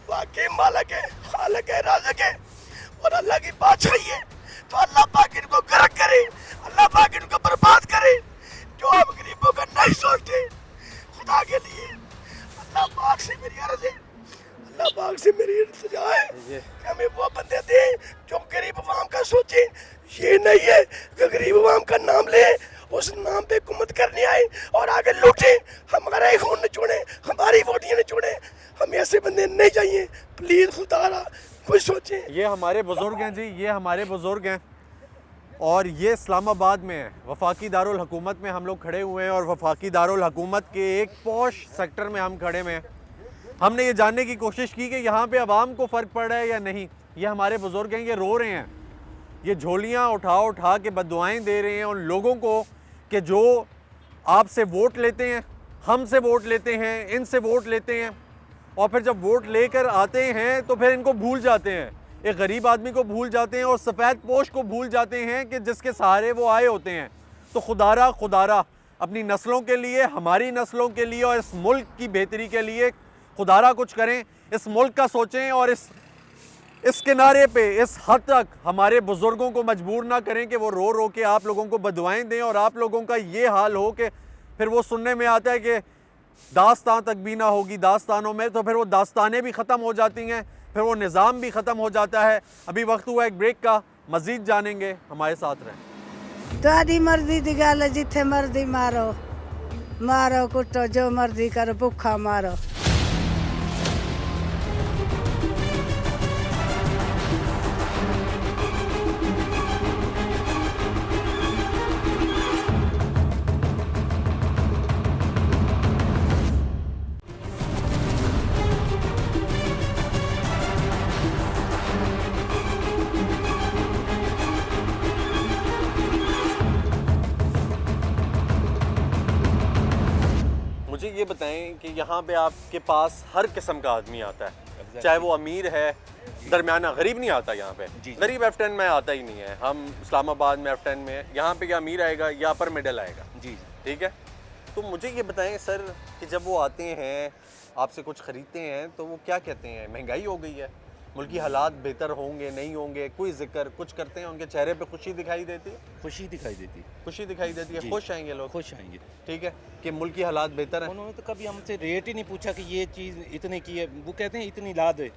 S6: वाकई मालिक है, खालिक है, राज़िक है और अल्लाह की बादशाही है, तो अल्लाह पाक इनको गर्क करे, अल्लाह पाक इनको बर्बाद करे जो हम गरीबों का नहीं सोचते। खुदा के लिए अल्लाह पाक से मेरी अर्ज़ है, अल्लाह पाक से मेरी इल्तिजा है कि हमें वो बंदे दें जो गरीब अवाम का सोचें। ये नहीं है कि गरीब अवाम का नाम ले, उस नाम पे हुकूमत करने आए और आगे लूटे, हमारा ही खून न छोड़े, हमारी वोटियाँ न छोड़े। हमें ऐसे बंदे नहीं चाहिए। प्लीज़ खुदा कुछ सोचें।
S1: ये हमारे बुजुर्ग हैं जी, ये हमारे बुजुर्ग हैं और ये इस्लामाबाद में है। वफाकी दारुल हुकूमत में हम लोग खड़े हुए हैं और वफाकी दारुल हुकूमत के एक पॉश सेक्टर में हम खड़े हैं। हमने ये जानने की कोशिश की कि यहाँ पे आवाम को फ़र्क पड़ रहा है या नहीं। ये हमारे बुजुर्ग हैं, ये रो रहे हैं, ये झोलियाँ उठा के बद्दुआएं दे रहे हैं उन लोगों को कि जो आपसे वोट लेते हैं, हमसे वोट लेते हैं, इनसे वोट लेते हैं, और फिर जब वोट लेकर आते हैं तो फिर इनको भूल जाते हैं, एक गरीब आदमी को भूल जाते हैं और सफ़ेद पोश को भूल जाते हैं कि जिसके सहारे वो आए होते हैं। तो खुदारा अपनी नस्लों के लिए, हमारी नस्लों के लिए और इस मुल्क की बेहतरी के लिए खुदारा कुछ करें, इस मुल्क का सोचें और इस किनारे पे इस हद तक हमारे बुज़ुर्गों को मजबूर ना करें कि वो रो के आप लोगों को बदुआएं दें और आप लोगों का ये हाल हो कि फिर वो सुनने में आता है कि दास्तान तक भी ना होगी दास्तानों में, तो फिर वो दास्तानें भी ख़त्म हो जाती हैं, फिर वो निज़ाम भी ख़त्म हो जाता है। अभी वक्त हुआ एक ब्रेक का, मज़ीद जानेंगे, हमारे साथ रहें।
S11: तुहाडी मर्जी दी गल जिथे मर्जी मारो कुटो, जो मर्जी करो, भुखा मारो।
S1: मुझे ये बताएं कि यहाँ पे आपके पास हर किस्म का आदमी आता है, चाहे वो अमीर है, दरमियाना गरीब नहीं आता यहाँ पे। गरीब F10 में आता ही नहीं है, हम इस्लामाबाद में F10 में, यहाँ पे क्या अमीर आएगा या अपर मिडल आएगा। जी ठीक है। तो मुझे ये बताएं सर कि जब वो आते हैं आपसे कुछ ख़रीदते हैं तो वो क्या कहते हैं? महंगाई हो गई है, मुल्की हालात बेहतर होंगे नहीं होंगे, कोई जिक्र कुछ करते हैं? उनके चेहरे पे खुशी दिखाई देती है?
S12: खुशी दिखाई देती है,
S1: खुशी दिखाई देती है, खुश आएंगे लोग,
S12: खुश आएंगे।
S1: ठीक है कि मुल्की हालात बेहतर हैं।
S12: उन्होंने तो कभी हमसे रेट ही नहीं पूछा कि ये चीज़ इतने की है, वो कहते हैं इतनी ला दे।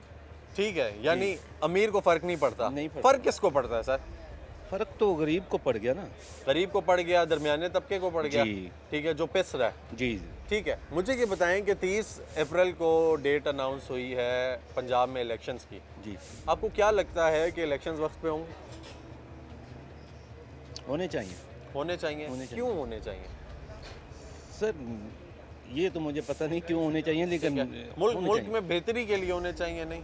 S1: ठीक है, यानी अमीर को फ़र्क नहीं पड़ता।
S12: नहीं पड़ता।
S1: फ़र्क किसको पड़ता है सर?
S12: फ़र्क तो गरीब को पड़ गया ना।
S1: गरीब को पड़ गया, दरमियाने तबके को पड़ गया, ठीक है, जो पिस रहा है।
S12: जी
S1: ठीक है। मुझे ये बताएं कि 30 अप्रैल को डेट अनाउंस हुई है पंजाब में इलेक्शंस की।
S12: जी,
S1: आपको क्या लगता है कि इलेक्शंस वक्त पे होंगे?
S12: होने चाहिए।
S1: होने चाहिए। क्यों होने चाहिए
S12: सर? ये तो मुझे पता नहीं क्यों होने चाहिए, लेकिन
S1: मुल्क में बेहतरी के लिए होने चाहिए। नहीं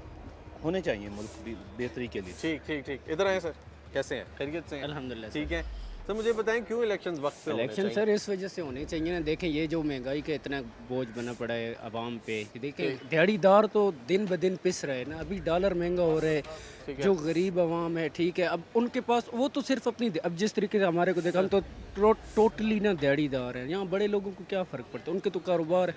S12: होने चाहिए मुल्क बेहतरी के लिए।
S1: ठीक ठीक ठीक। इधर आए सर, कैसे हैं? खैरियत से हैं?
S13: अल्हम्दुलिल्लाह।
S1: ठीक है। तो मुझे बताएं क्यों इलेक्शंस वक्त पे होने
S13: इलेक्शन
S1: चाहिए?
S13: सर इस वजह से होने चाहिए ना, देखें ये जो महंगाई का इतना बोझ बना पड़ा है आवाम पे, देखें दिहाड़ीदार तो दिन ब दिन पिस रहे हैं ना, अभी डॉलर महंगा हो रहा है, जो गरीब आवाम है, ठीक है, अब उनके पास वो तो सिर्फ अपनी, अब जिस तरीके से हमारे को देखा, हम तो टोटली ना दिहाड़ीदार हैं। यहाँ बड़े लोगों को क्या फ़र्क पड़ता है, उनके तो कारोबार,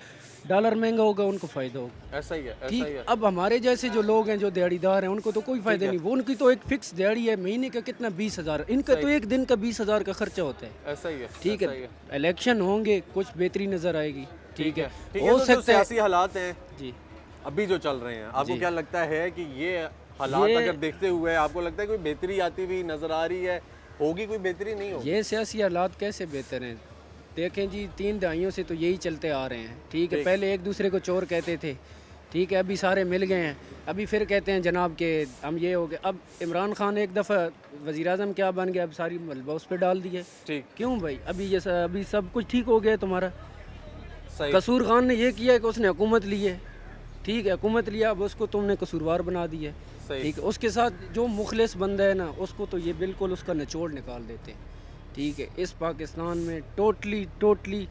S13: डॉलर महंगा होगा उनको फ़ायदा होगा।
S1: ऐसा ही है, ऐसा
S13: ठीक।
S1: ही है।
S13: अब हमारे जैसे जो लोग हैं जो दिहाड़ीदार हैं उनको तो कोई फ़ायदा नहीं, वो उनकी तो एक फिक्स दिहाड़ी है, महीने का कितना 20,000, इनका तो एक दिन का 20,000 का खर्चा होता है।
S1: ऐसा ही है,
S13: ठीक
S1: ऐसा
S13: है।
S1: ही है।
S13: इलेक्शन होंगे, कुछ बेहतरी नज़र आएगी। ठीक है,
S1: ठीक
S13: हो
S1: तो
S13: सकता है
S1: सियासी हालात हैं
S13: जी
S1: अभी जो चल रहे हैं, आपको
S13: जी।
S1: क्या लगता है कि ये हालात
S13: ये-
S1: अगर देखते हुए आपको लगता है कोई बेहतरी आती हुई नजर आ रही है? होगी कोई बेहतरी? नहीं होगी।
S13: ये सियासी हालात कैसे बेहतर हैं? देखें जी, 3 दहाइयों से तो यही चलते आ रहे हैं। ठीक है, पहले एक दूसरे को चोर कहते थे, ठीक है, अभी सारे मिल गए हैं, अभी फिर कहते हैं जनाब के हम ये हो गए। अब इमरान खान एक दफ़ा वज़ीर-ए-आज़म क्या बन गया, अब सारी मलबा उस पर डाल दी है।
S1: ठीक।
S13: क्यों भाई? अभी सब कुछ ठीक हो गया तुम्हारा।
S1: सही।
S13: कसूर खान ने ये किया है कि उसने हुकूमत ली है, ठीक है, हुकूमत लिया, अब उसको तुमने कसूरवार बना दी है।
S1: सही।
S13: ठीक है, उसके साथ जो मुखलिस बंदा है ना, उसको तो ये बिल्कुल उसका निचोड़ निकाल देते हैं। ठीक है, इस पाकिस्तान में टोटली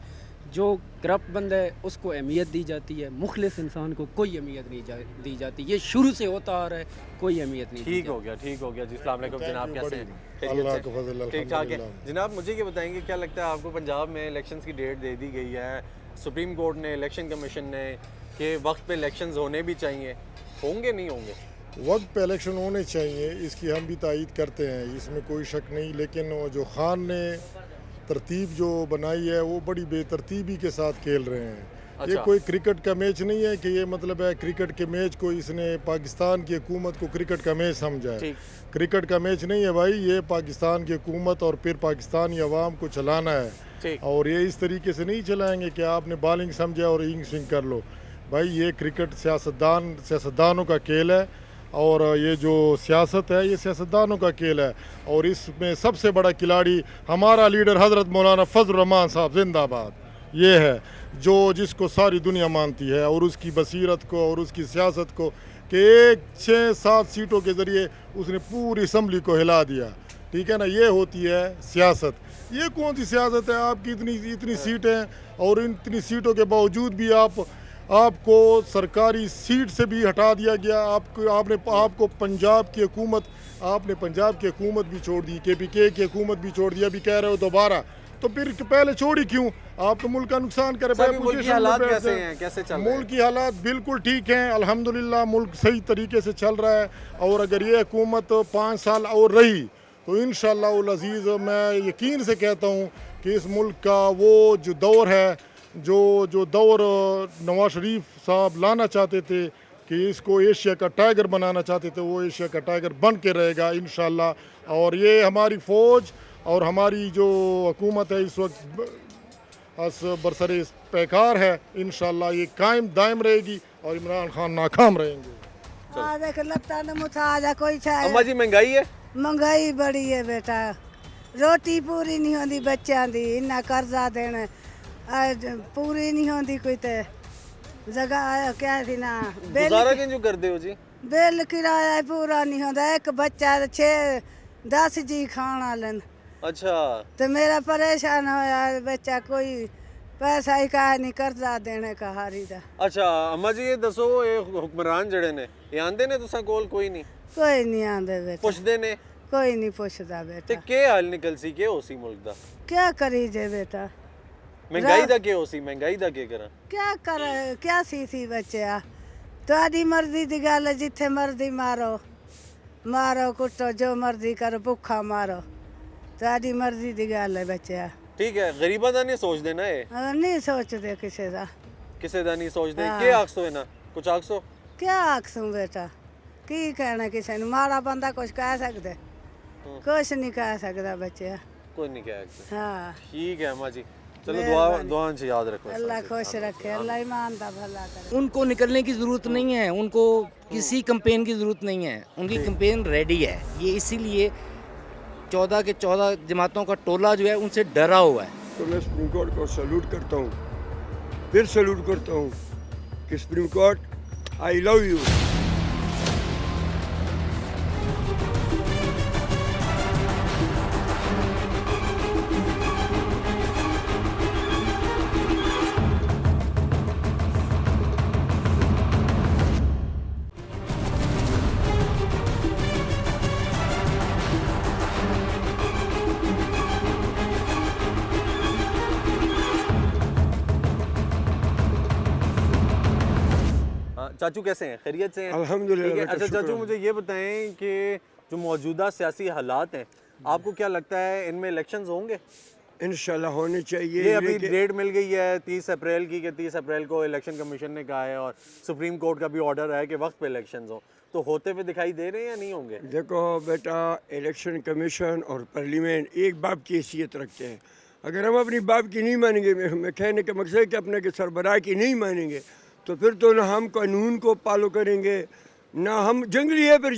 S13: जो करप्ट बंदा है उसको अहमियत दी जाती है, मुखलिस इंसान को कोई अहमियत नहीं दी जाती। ये शुरू से होता आ रहा है, कोई अहमियत नहीं।
S1: ठीक हो गया, ठीक हो गया जी। अस्सलाम वालेकुम जनाब, कैसे हैं? ठीक ठाक है जनाब। मुझे ये बताएंगे क्या लगता है आपको, पंजाब में इलेक्शंस की डेट दे दी गई है सुप्रीम कोर्ट ने, इलेक्शन कमीशन ने, कि वक्त पे इलेक्शंस होने भी चाहिए, होंगे नहीं होंगे?
S14: वक्त पे इलेक्शन होने चाहिए, इसकी हम भी तायीद करते हैं, इसमें कोई शक नहीं। लेकिन वो जो खान ने तरतीब जो बनाई है वो बड़ी बेतरतीबी के साथ खेल रहे हैं।
S1: अच्छा।
S14: ये कोई क्रिकेट का मैच नहीं है कि ये मतलब है क्रिकेट के मैच को इसने पाकिस्तान की हुकूमत को क्रिकेट का मैच समझा है। क्रिकेट का मैच नहीं है भाई, ये पाकिस्तान की हुकूमत और फिर पाकिस्तानी अवाम को चलाना है, और ये इस तरीके से नहीं चलाएंगे कि आपने बॉलिंग समझा और इंग स्विंग कर लो। भाई ये क्रिकेट सियासतदानों का खेल है, और ये जो सियासत है ये सियासतदानों का खेल है, और इसमें सबसे बड़ा खिलाड़ी हमारा लीडर हज़रत मौलाना फजल रहमान साहब जिंदाबाद, ये है जो जिसको सारी दुनिया मानती है, और उसकी बसीरत को और उसकी सियासत को कि 6-7 सीटों के ज़रिए उसने पूरी असम्बली को हिला दिया। ठीक है ना, ये होती है सियासत। ये कौन सी सियासत है? आपकी इतनी सीटें, और इतनी सीटों के बावजूद भी आपको सरकारी सीट से भी हटा दिया गया। आपको पंजाब की हुकूमत, आपने पंजाब की हुकूमत भी छोड़ दी, KPK की हुकूमत भी छोड़ दी, अभी कह रहे हो दोबारा, तो फिर पहले छोड़ी क्यों? आप तो मुल्क का नुकसान कर रहे हैं।
S1: मुल्क की हालात कैसे हैं, कैसे चल रहे हैं?
S14: मुल्क की हालात बिल्कुल ठीक हैं, अल्हम्दुलिल्लाह मुल्क सही तरीके से चल रहा है, और अगर ये हुकूमत 5 साल और रही तो इंशाअल्लाह उल अज़ीज़ मैं यकीन से कहता हूँ कि इस मुल्क का वो जो दौर है, जो दौर नवाज शरीफ साहब लाना चाहते थे कि इसको एशिया का टाइगर बनाना चाहते थे, वो एशिया का टाइगर बन के रहेगा इंशाअल्लाह। और ये हमारी फ़ौज और हमारी जो हुकूमत है इस वक्त बरसरे पैकार है, इंशाअल्लाह ये कायम दायम रहेगी और इमरान खान नाकाम रहेंगे।
S11: देख लगता न मुथा कोई
S1: अम्मा जी महंगाई है?
S11: महंगाई बड़ी है बेटा, रोटी पूरी नहीं होती बच्चों की, इन्ना कर्जा देना पूरी नहीं होती, कोई तो जगह क्या थी ना
S1: गुजारा किंजू करते हो जी?
S11: बिल किराया पूरा नहीं होता, एक बच्चा 6-10 जी खाना लेन।
S1: अच्छा।
S11: तो मेरा परेशान होया बच्चा, कोई पैसा ही का नहीं कर्जा देने का हारी दा
S1: अच्छा अम्मा जी ये दसो ये हुक्मरान जड़े ने ये आंदे ने तुसा कोल कोई नहीं
S11: कोई नहीं आंदे बेटा
S1: पुछदे ने
S11: कोई नहीं पुछदा
S1: ते
S11: बेटा
S1: के हल निकल सी के होसी मुल्क दा
S11: क्या करी जे बेटा
S1: महंगाई दा के होसी महंगाई दा के करा
S11: क्या कर क्या सी बच्चा तुहाडी मर्जी दी गल है, जिथे मर्जी मारो मारो कुटो जो मर्जी करो भुखा मारो तुहाडी मर्जी दी गल है बच्चा
S1: ठीक है गरीबा दा नहीं सोच देना ये
S11: नहीं सोचते किसी दा
S1: किसे दा नहीं सोच दे
S11: हाँ।
S1: के आखसो है ना कुछ आखसो
S11: क्या आखसूं बेटा की कहना किसी ने माड़ा बंदा कुछ कह सकदे कुछ नहीं कह सकदा बच्चा
S1: कोई नहीं कह सकता
S11: हाँ
S1: ठीक है अम्मा जी चलो
S11: मेहरबानी।
S1: दुआ से याद रखो
S11: अल्लाह खुश रखे अल्लाह ईमान दा भला करे
S12: उनको निकलने की ज़रूरत नहीं है, उनको किसी कंपेन की ज़रूरत नहीं है, उनकी कंपेन रेडी है। ये इसीलिए 14 के 14 जमातों का टोला जो है उनसे डरा हुआ है।
S15: तो मैं सुप्रीम कोर्ट को सैल्यूट करता हूँ, फिर सैल्यूट करता हूँ कि supreme court I love you.
S1: चाचू कैसे हैं खैरियत से हैं
S15: अल्हम्दुलिल्लाह
S1: ठीक है।
S15: का
S1: अच्छा
S15: शुक्र
S1: चाचू
S15: है।
S1: मुझे ये बताएं कि जो मौजूदा सियासी हालात हैं आपको क्या लगता है इनमें इलेक्शंस होंगे
S15: इंशाल्लाह होने चाहिए।
S1: ये अभी
S15: लेकिन
S1: डेट मिल गई है 30 अप्रैल की कि 30 अप्रैल को इलेक्शन कमीशन ने कहा है और सुप्रीम कोर्ट का भी ऑर्डर है कि वक्त पे इलेक्शंस हो तो होते हुए दिखाई दे रहे हैं या नहीं होंगे
S15: देखो बेटा, इलेक्शन कमीशन और पार्लियामेंट एक बाप की हैसियत रखते हैं। अगर हम अपनी बाप की नहीं मानेंगे, मैं कहने का मकसद है कि अपने के सरबराह की नहीं मानेंगे, तो फिर तो ना हम कानून को फॉलो करेंगे ना हम जंगली है, फिर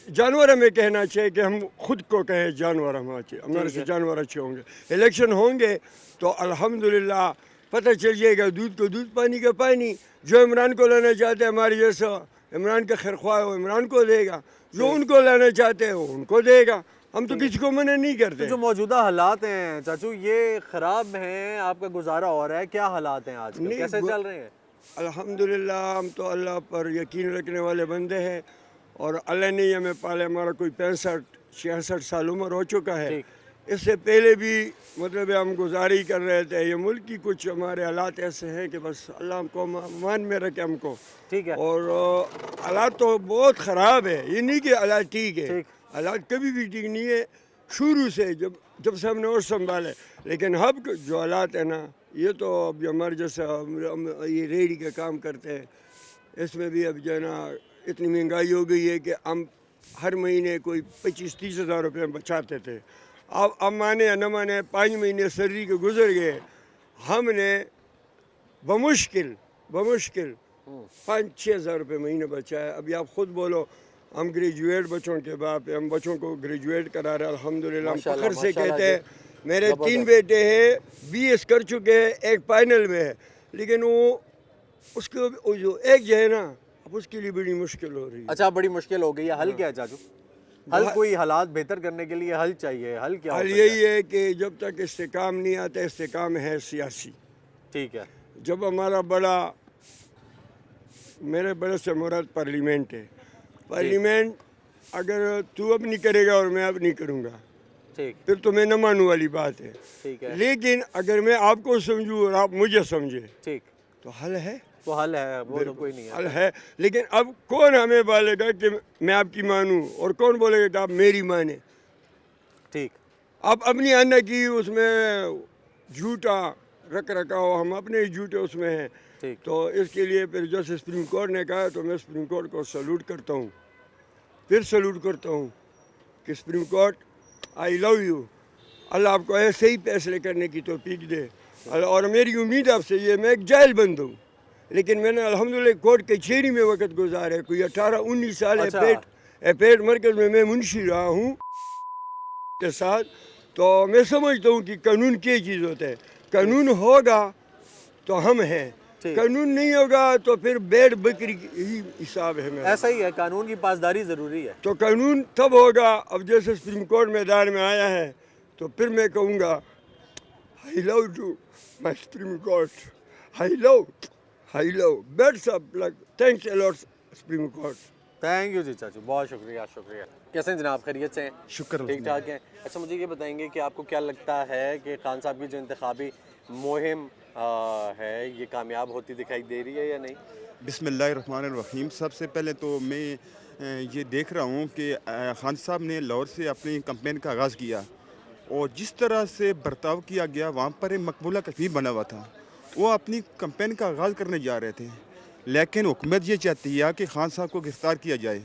S15: जानवर हमें कहना चाहिए कि हम खुद को कहें जानवर हम अच्छे, हमारे से जानवर अच्छे होंगे। इलेक्शन होंगे तो अल्हम्दुलिल्लाह पता चल जाएगा, दूध को दूध पानी का पानी। जो इमरान को लाना चाहते हैं हमारे जैसा इमरान का खैरख्वाह हो इमरान को देगा, जो उनको लाना चाहते हैं वो उनको देगा। हम तो किसी को मना नहीं करते।
S1: तो जो मौजूदा हालात हैं चाचू ये खराब हैं, आपका गुजारा हो रहा है, क्या हालात हैं आजकल
S15: नहीं,
S1: कैसे चल रहे हैं
S15: अल्हम्दुलिल्लाह हम तो अल्लाह पर यकीन रखने वाले बंदे हैं और अल्लाह ने हमें पाले। हमारा कोई 65-66 साल उम्र हो चुका है। इससे पहले भी मतलब हम गुजारी कर रहे थे। ये मुल्क की कुछ हमारे हालात ऐसे हैं कि बस अल्लाह हमको मान में रखे हमको।
S1: ठीक है।
S15: और हालात तो बहुत ख़राब है, ये नहीं कि हालात ठीक है, हालात कभी भी ठीक नहीं है शुरू से, जब से हमने और संभाले। लेकिन अब जो हालात है ना, ये तो अब हमारे जैसा हम ये रेहड़ी का काम करते हैं, इसमें भी अब जो है ना इतनी महंगाई हो गई है कि हम हर महीने कोई 25-30 हज़ार रुपये बचाते थे। अब माने या न माने 5 महीने सैलरी के गुजर गए, हमने बमुश्किल 5-6 हज़ार रुपये महीने बचाए। अभी आप खुद बोलो, हम ग्रेजुएट बच्चों के बाप हैं, हम बच्चों को ग्रेजुएट करा रहे हैं अल्हम्दुलिल्लाह। हम फख्र से कहते हैं मेरे 3 बेटे हैं, BS कर चुके हैं, एक फाइनल में है, लेकिन वो उसको जो एक जो है ना अब उसके लिए बड़ी मुश्किल हो रही है।
S1: अच्छा बड़ी मुश्किल हो गई है, हल क्या है चाचू हल कोई हालात बेहतर करने के लिए हल चाहिए, हल क्या
S15: हल यही है कि जब तक इस्तेकाम नहीं आता, इस्तेकाम है सियासी।
S1: ठीक है।
S15: जब हमारा मेरे बड़े से मुराद पार्लियामेंट है, पार्लियामेंट अगर तू अब नहीं करेगा और मैं अब नहीं करूँगा,
S1: ठीक,
S15: फिर तो मैं न मानू वाली बात है।
S1: ठीक है।
S15: लेकिन अगर मैं आपको समझूँ और आप मुझे समझे,
S1: ठीक,
S15: तो हल है।
S1: तो हल है, वो तो कोई नहीं है।
S15: हल है, लेकिन अब कौन हमें बोलेगा कि मैं आपकी मानूं और कौन बोलेगा कि आप मेरी माने।
S1: ठीक,
S15: आप अपनी अन्ना की उसमें झूठा रख रखा हो, हम अपने ही झूठे उसमें हैं।
S1: ठीक।
S15: तो इसके लिए फिर जैसे सुप्रीम कोर्ट ने कहा, तो मैं सुप्रीम कोर्ट को सैल्यूट करता हूँ, फिर सैल्यूट करता हूँ कि supreme court I love you. Allah आपको ऐसे ही फैसले करने की तौफीक दे। और मेरी उम्मीद आपसे ये, मैं एक जाहिल बंद हूँ, लेकिन मैंने अल्हम्दुलिल्लाह कोर्ट कचहरी में वक्त गुजारे, कोई 18-19 साल एपेट मरकज़ में मैं मुंशी रहा हूँ के साथ। तो मैं समझता हूँ कि कानून क्या चीज़ होता है। कानून होगा तो हम हैं, कानून नहीं होगा तो फिर भेड़ बकरी ही हिसाब है मेरा।
S1: ऐसा ही है, कानून की पासदारी ज़रूरी है।
S15: तो कानून तब होगा, अब जैसे सुप्रीम कोर्ट मैदान में आया है, तो फिर मैं कहूँगा I love to my Supreme Court. I love. Beds up, like, thanks a lot, Supreme Court.
S1: Thank you जी चाचू, बहुत शुक्रिया शुक्रिया। कैसे हैं जनाब, खैरियत से हैं?
S14: शुक्र
S1: ठीक ठाक हैं। अच्छा मुझे ये बताएंगे कि आपको क्या लगता है कि खान साहब की जो इंतखाबी मुहिम है ये कामयाब होती दिखाई दे रही है या नहीं?
S16: बिस्मिल्लाहिर्रहमानिर्रहीम। सबसे पहले तो मैं ये देख रहा हूँ कि खान साहब ने लाहौर से अपनी कैंपेन का आगाज़ किया और जिस तरह से बर्ताव किया गया वहाँ पर एक मकबूला कश्मीर बना हुआ था। वो अपनी कैंपेन का आगाज़ करने जा रहे थे, लेकिन हुकूमत ये चाहती है कि खान साहब को गिरफ़्तार किया जाए,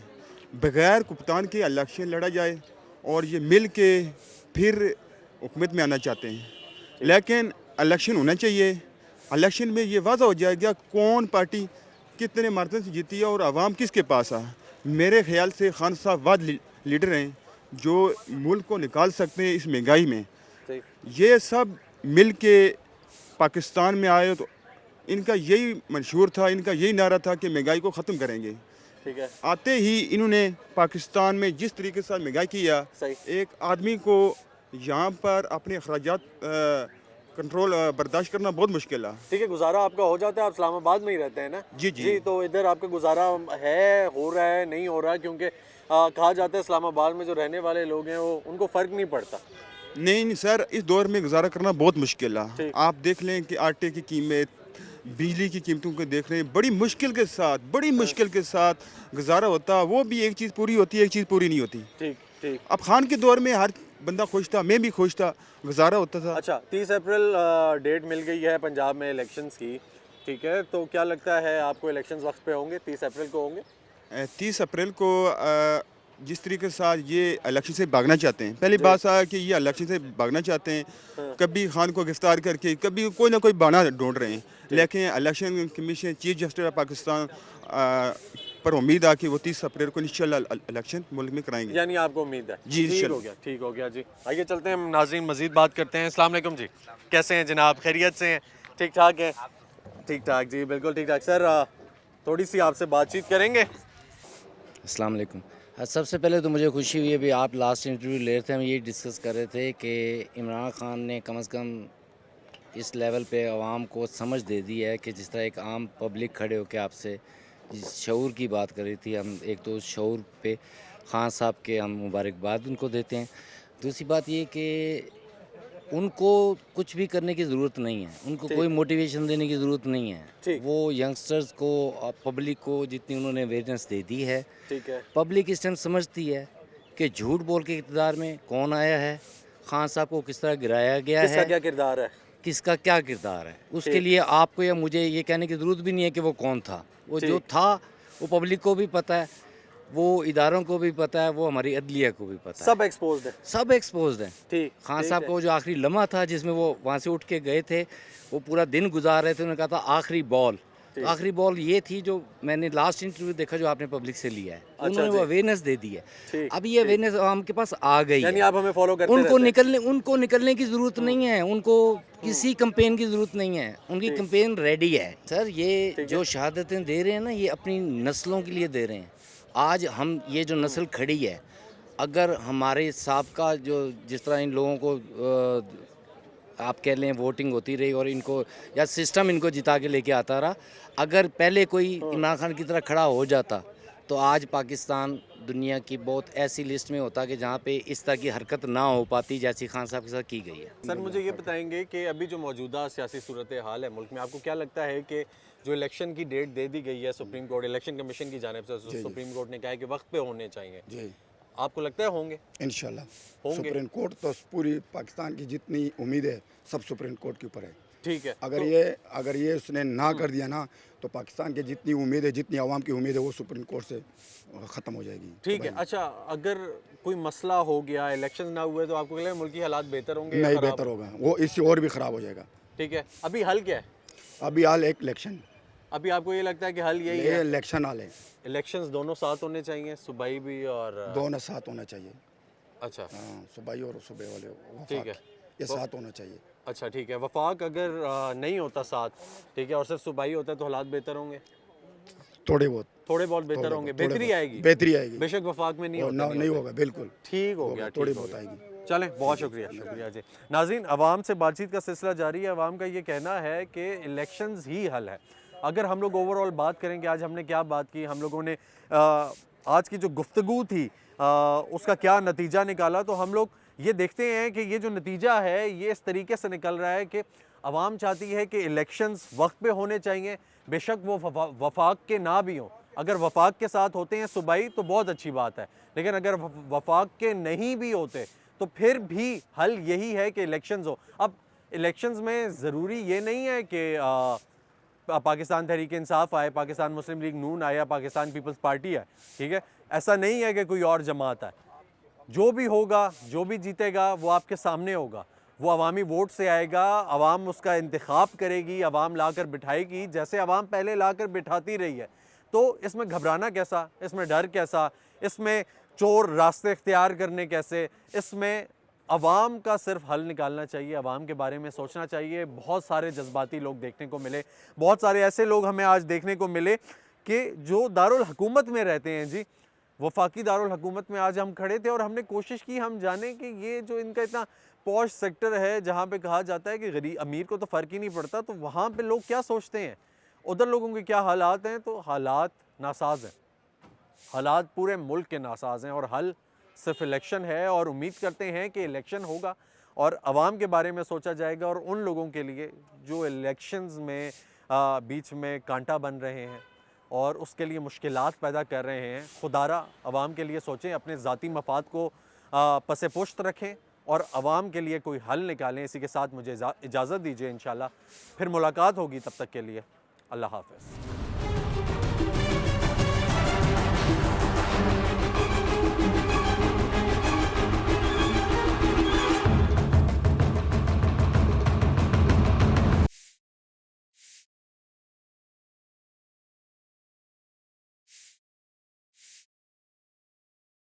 S16: बग़ैर कप्तान के इलेक्शन लड़ा जाए और ये मिल के फिर हुकूमत में आना चाहते हैं। लेकिन इलेक्शन होना चाहिए, इलेक्शन में ये वाज़ा हो जाएगा कौन पार्टी कितने मार्जिन से जीती है और आवाम किसके पास आ। मेरे ख्याल से खान साहब वाद लीडर हैं जो मुल्क को निकाल सकते हैं इस महंगाई में। ये सब मिल के पाकिस्तान में आए तो इनका यही मंशूर था, इनका यही नारा था कि महंगाई को ख़त्म करेंगे।
S1: ठीक है।
S16: आते ही इन्होंने पाकिस्तान में जिस तरीके से महंगाई किया, एक आदमी को यहाँ पर अपने अखराजात कंट्रोल बर्दाश्त करना बहुत मुश्किल है।
S1: ठीक है, गुजारा आपका हो जाता है, आप इस्लामाबाद में ही रहते हैं ना?
S16: जी जी।
S1: तो इधर आपका गुजारा है, हो रहा है, नहीं हो रहा? क्योंकि कहा जाता है इस्लामाबाद में जो रहने वाले लोग हैं वो उनको फ़र्क नहीं पड़ता।
S16: नहीं सर, इस दौर में गुजारा करना बहुत मुश्किल है। आप देख लें कि आटे की कीमत, बिजली की कीमतों को देख रहे हैं, बड़ी मुश्किल के साथ गुजारा होता। वो भी एक चीज़ पूरी होती है, एक चीज़ पूरी नहीं होती।
S1: ठीक ठीक।
S16: अब खान के दौर में हर बंदा खुश था, मैं भी खुश था, गुजारा होता था।
S1: अच्छा, 30 अप्रैल डेट मिल गई है पंजाब में इलेक्शंस की, ठीक है, तो क्या लगता है आपको इलेक्शंस वक्त पे होंगे? 30 अप्रैल को होंगे?
S16: 30 अप्रैल को जिस तरीके से ये इलेक्शन से भागना चाहते हैं, पहली बात है कि ये इलेक्शन से भागना चाहते हैं, कभी खान को गिरफ्तार करके कभी कोई ना कोई बहाना ढूंढ रहे हैं। लेकिन election commission chief justice of Pakistan पर उम्मीद है कि वो 30 अप्रैल को इंशाल्लाह इलेक्शन मुल्क में कराएंगे।
S1: यानी आपको उम्मीद है?
S16: जी
S1: ठीक हो गया जी। आइए चलते हैं नाज़रीन, मज़ीद बात करते हैं। अस्सलाम वालेकुम जी, कैसे हैं जनाब, खैरियत से हैं? ठीक ठाक है? ठीक ठाक जी, बिल्कुल ठीक ठाक। सर थोड़ी सी आपसे बातचीत करेंगे?
S12: अस्सलाम वालेकुम। सबसे पहले तो मुझे खुशी हुई है, अभी आप लास्ट इंटरव्यू ले रहे थे, हम ये डिस्कस कर रहे थे कि इमरान खान ने कम से कम इस लेवल पे आवाम को समझ दे दी है कि जिस तरह एक आम पब्लिक खड़े होकर आपसे जिस शऊर की बात कर रही थी, हम एक तो उस शऊर पे खान साहब के हम मुबारकबाद उनको देते हैं। दूसरी बात ये कि उनको कुछ भी करने की ज़रूरत नहीं है, उनको कोई मोटिवेशन देने की ज़रूरत नहीं है। वो यंगस्टर्स को, पब्लिक को जितनी उन्होंने अवेयरनेस दे दी है,
S1: ठीक है,
S12: पब्लिक इस टाइम समझती है कि झूठ बोल के इक़्तिदार में कौन आया है, खान साहब को किस तरह गिराया गया है,
S1: किसका क्या किरदार है,
S12: किसका क्या किरदार है। उसके लिए आपको या मुझे ये कहने की ज़रूरत भी नहीं है कि वो कौन था। वो जो था वो पब्लिक को भी पता है, वो इदारों को भी पता है, वो हमारी अदलिया को भी पता है।
S1: सब एक्सपोज्ड है,
S12: सब एक्सपोज्ड है।
S1: ठीक।
S12: खान साहब का जो आखिरी लम्हा था जिसमें वो वहाँ से उठ के गए थे, वो पूरा दिन गुजार रहे थे, उन्होंने कहा था आखिरी बॉल। तो आखिरी बॉल ये थी जो मैंने लास्ट इंटरव्यू देखा जो आपने पब्लिक से लिया है। उन्होंने वो अवेयरनेस दे दी है। अब ये अवेयरनेस आवाम के पास आ गई है,
S1: आप हमें फॉलो करते
S12: उनको निकलने की ज़रूरत नहीं है, उनको किसी कंपेन की ज़रूरत नहीं है, उनकी कंपेन रेडी है। सर ये जो शहादतें दे रहे हैं ना, ये अपनी नस्लों के लिए दे रहे हैं। आज हम ये जो नस्ल खड़ी है, अगर हमारे साबका जो जिस तरह इन लोगों को आप कह लें वोटिंग होती रही और इनको या सिस्टम इनको जिता के लेके आता रहा, अगर पहले कोई इमरान खान की तरह खड़ा हो जाता तो आज पाकिस्तान दुनिया की बहुत ऐसी लिस्ट में होता कि जहाँ पे इस तरह की हरकत ना हो पाती जैसी खान साहब के साथ की गई है।
S1: सर मुझे ये बताएंगे कि अभी जो मौजूदा सियासी सूरत हाल है मुल्क में, आपको क्या लगता है कि जो इलेक्शन की डेट दे दी गई है सुप्रीम कोर्ट, इलेक्शन कमीशन की जानिब से सुप्रीम कोर्ट ने कहा है कि वक्त पे होने चाहिए,
S17: जी
S1: आपको लगता है होंगे?
S17: इंशाल्लाह
S1: होंगे।
S17: सुप्रीम कोर्ट तो पूरी पाकिस्तान की जितनी उम्मीद है सब सुप्रीम कोर्ट के ऊपर है।
S1: ठीक है।
S17: अगर ये उसने ना कर दिया ना तो पाकिस्तान की जितनी उम्मीद है, जितनी आवाम की उम्मीद है, वो सुप्रीम कोर्ट से ख़त्म हो जाएगी।
S1: ठीक है। अच्छा, अगर कोई मसला हो गया, इलेक्शन ना हुए, तो आपको लगता है मुल्क की हालात बेहतर होंगे?
S17: नहीं, बेहतर होगा, वो इससे और भी ख़राब हो जाएगा।
S1: ठीक है। अभी हल क्या है?
S17: अभी हाल एक इलेक्शन।
S1: अभी आपको ये लगता है कि हल यही है?
S17: इलेक्शन हाल है।
S1: इलेक्शंस दोनों साथ होने चाहिए, सूबाई भी और
S17: दोनों साथ होना चाहिए।
S1: अच्छा,
S17: हाँ, सूबाई और सूबे वाले,
S1: ठीक है,
S17: ये साथ होना चाहिए।
S1: अच्छा ठीक है। वफाक अगर नहीं होता साथ, ठीक है, और सिर्फ सूबाई होता है तो हालात बेहतर होंगे?
S17: थोड़े बहुत
S1: बेहतर होंगे, बेहतरी आएगी,
S17: बेहतरी आएगी।
S1: बेशक वफाक में नहीं
S17: होगा, बिल्कुल
S1: ठीक हो गया,
S17: थोड़ी बहुत आएगी।
S1: चलें, बहुत शुक्रिया, शुक्रिया जी। नाज़रीन, अवाम से बातचीत का सिलसिला जारी है। अवाम का ये कहना है कि इलेक्शंस ही हल है। अगर हम लोग ओवरऑल बात करेंगे, आज हमने क्या बात की, हम लोगों ने आज की जो गुफ्तगू थी उसका क्या नतीजा निकाला, तो हम लोग ये देखते हैं कि ये जो नतीजा है ये इस तरीके से निकल रहा है कि अवाम चाहती है कि इलेक्शंस वक्त पे होने चाहिए, बेशक वो वफाक के ना भी हों। अगर वफाक के साथ होते हैं सूबाई तो बहुत अच्छी बात है, लेकिन अगर वफाक के नहीं भी होते तो फिर भी हल यही है कि इलेक्शंस हो। अब इलेक्शंस में ज़रूरी ये नहीं है कि पाकिस्तान तहरीक इंसाफ आए, पाकिस्तान मुस्लिम लीग नून आए या पाकिस्तान पीपल्स पार्टी है, ठीक है। ऐसा नहीं है कि कोई और जमात है। जो भी होगा, जो भी जीतेगा वो आपके सामने होगा, वो अवामी वोट से आएगा, अवाम उसका इंतखाब करेगी, अवाम ला कर बिठाएगी जैसे अवाम पहले ला कर बिठाती रही है। तो इसमें घबराना कैसा, इसमें डर कैसा, इसमें चोर रास्ते इख्तियार करने कैसे, इसमें अवाम का सिर्फ हल निकालना चाहिए, अवाम के बारे में सोचना चाहिए। बहुत सारे जज्बाती लोग देखने को मिले, बहुत सारे ऐसे लोग हमें आज देखने को मिले कि जो दारुल हुकूमत में रहते हैं जी, वफाकी दारुल हुकूमत में आज हम खड़े थे और हमने कोशिश की हम जाने कि ये जो इनका इतना पॉश सेक्टर है जहाँ पे कहा जाता है कि गरीब अमीर को तो फ़र्क ही नहीं पड़ता, तो वहाँ पे लोग क्या सोचते हैं, उधर लोगों के क्या हालात हैं। तो हालात नासाज हैं, हालात पूरे मुल्क के नासाज हैं और हल सिर्फ इलेक्शन है। और उम्मीद करते हैं कि इलेक्शन होगा और अवाम के बारे में सोचा जाएगा और उन लोगों के लिए जो इलेक्शंस में बीच में कांटा बन रहे हैं और उसके लिए मुश्किलात पैदा कर रहे हैं, खुदारा अवाम के लिए सोचें, अपने ज़ाती मफाद को पसे पुश्त रखें और अवाम के लिए कोई हल निकालें। इसी के साथ मुझे इजाज़त दीजिए, इंशाल्लाह फिर मुलाकात होगी, तब तक के लिए अल्लाह हाफ़िज़।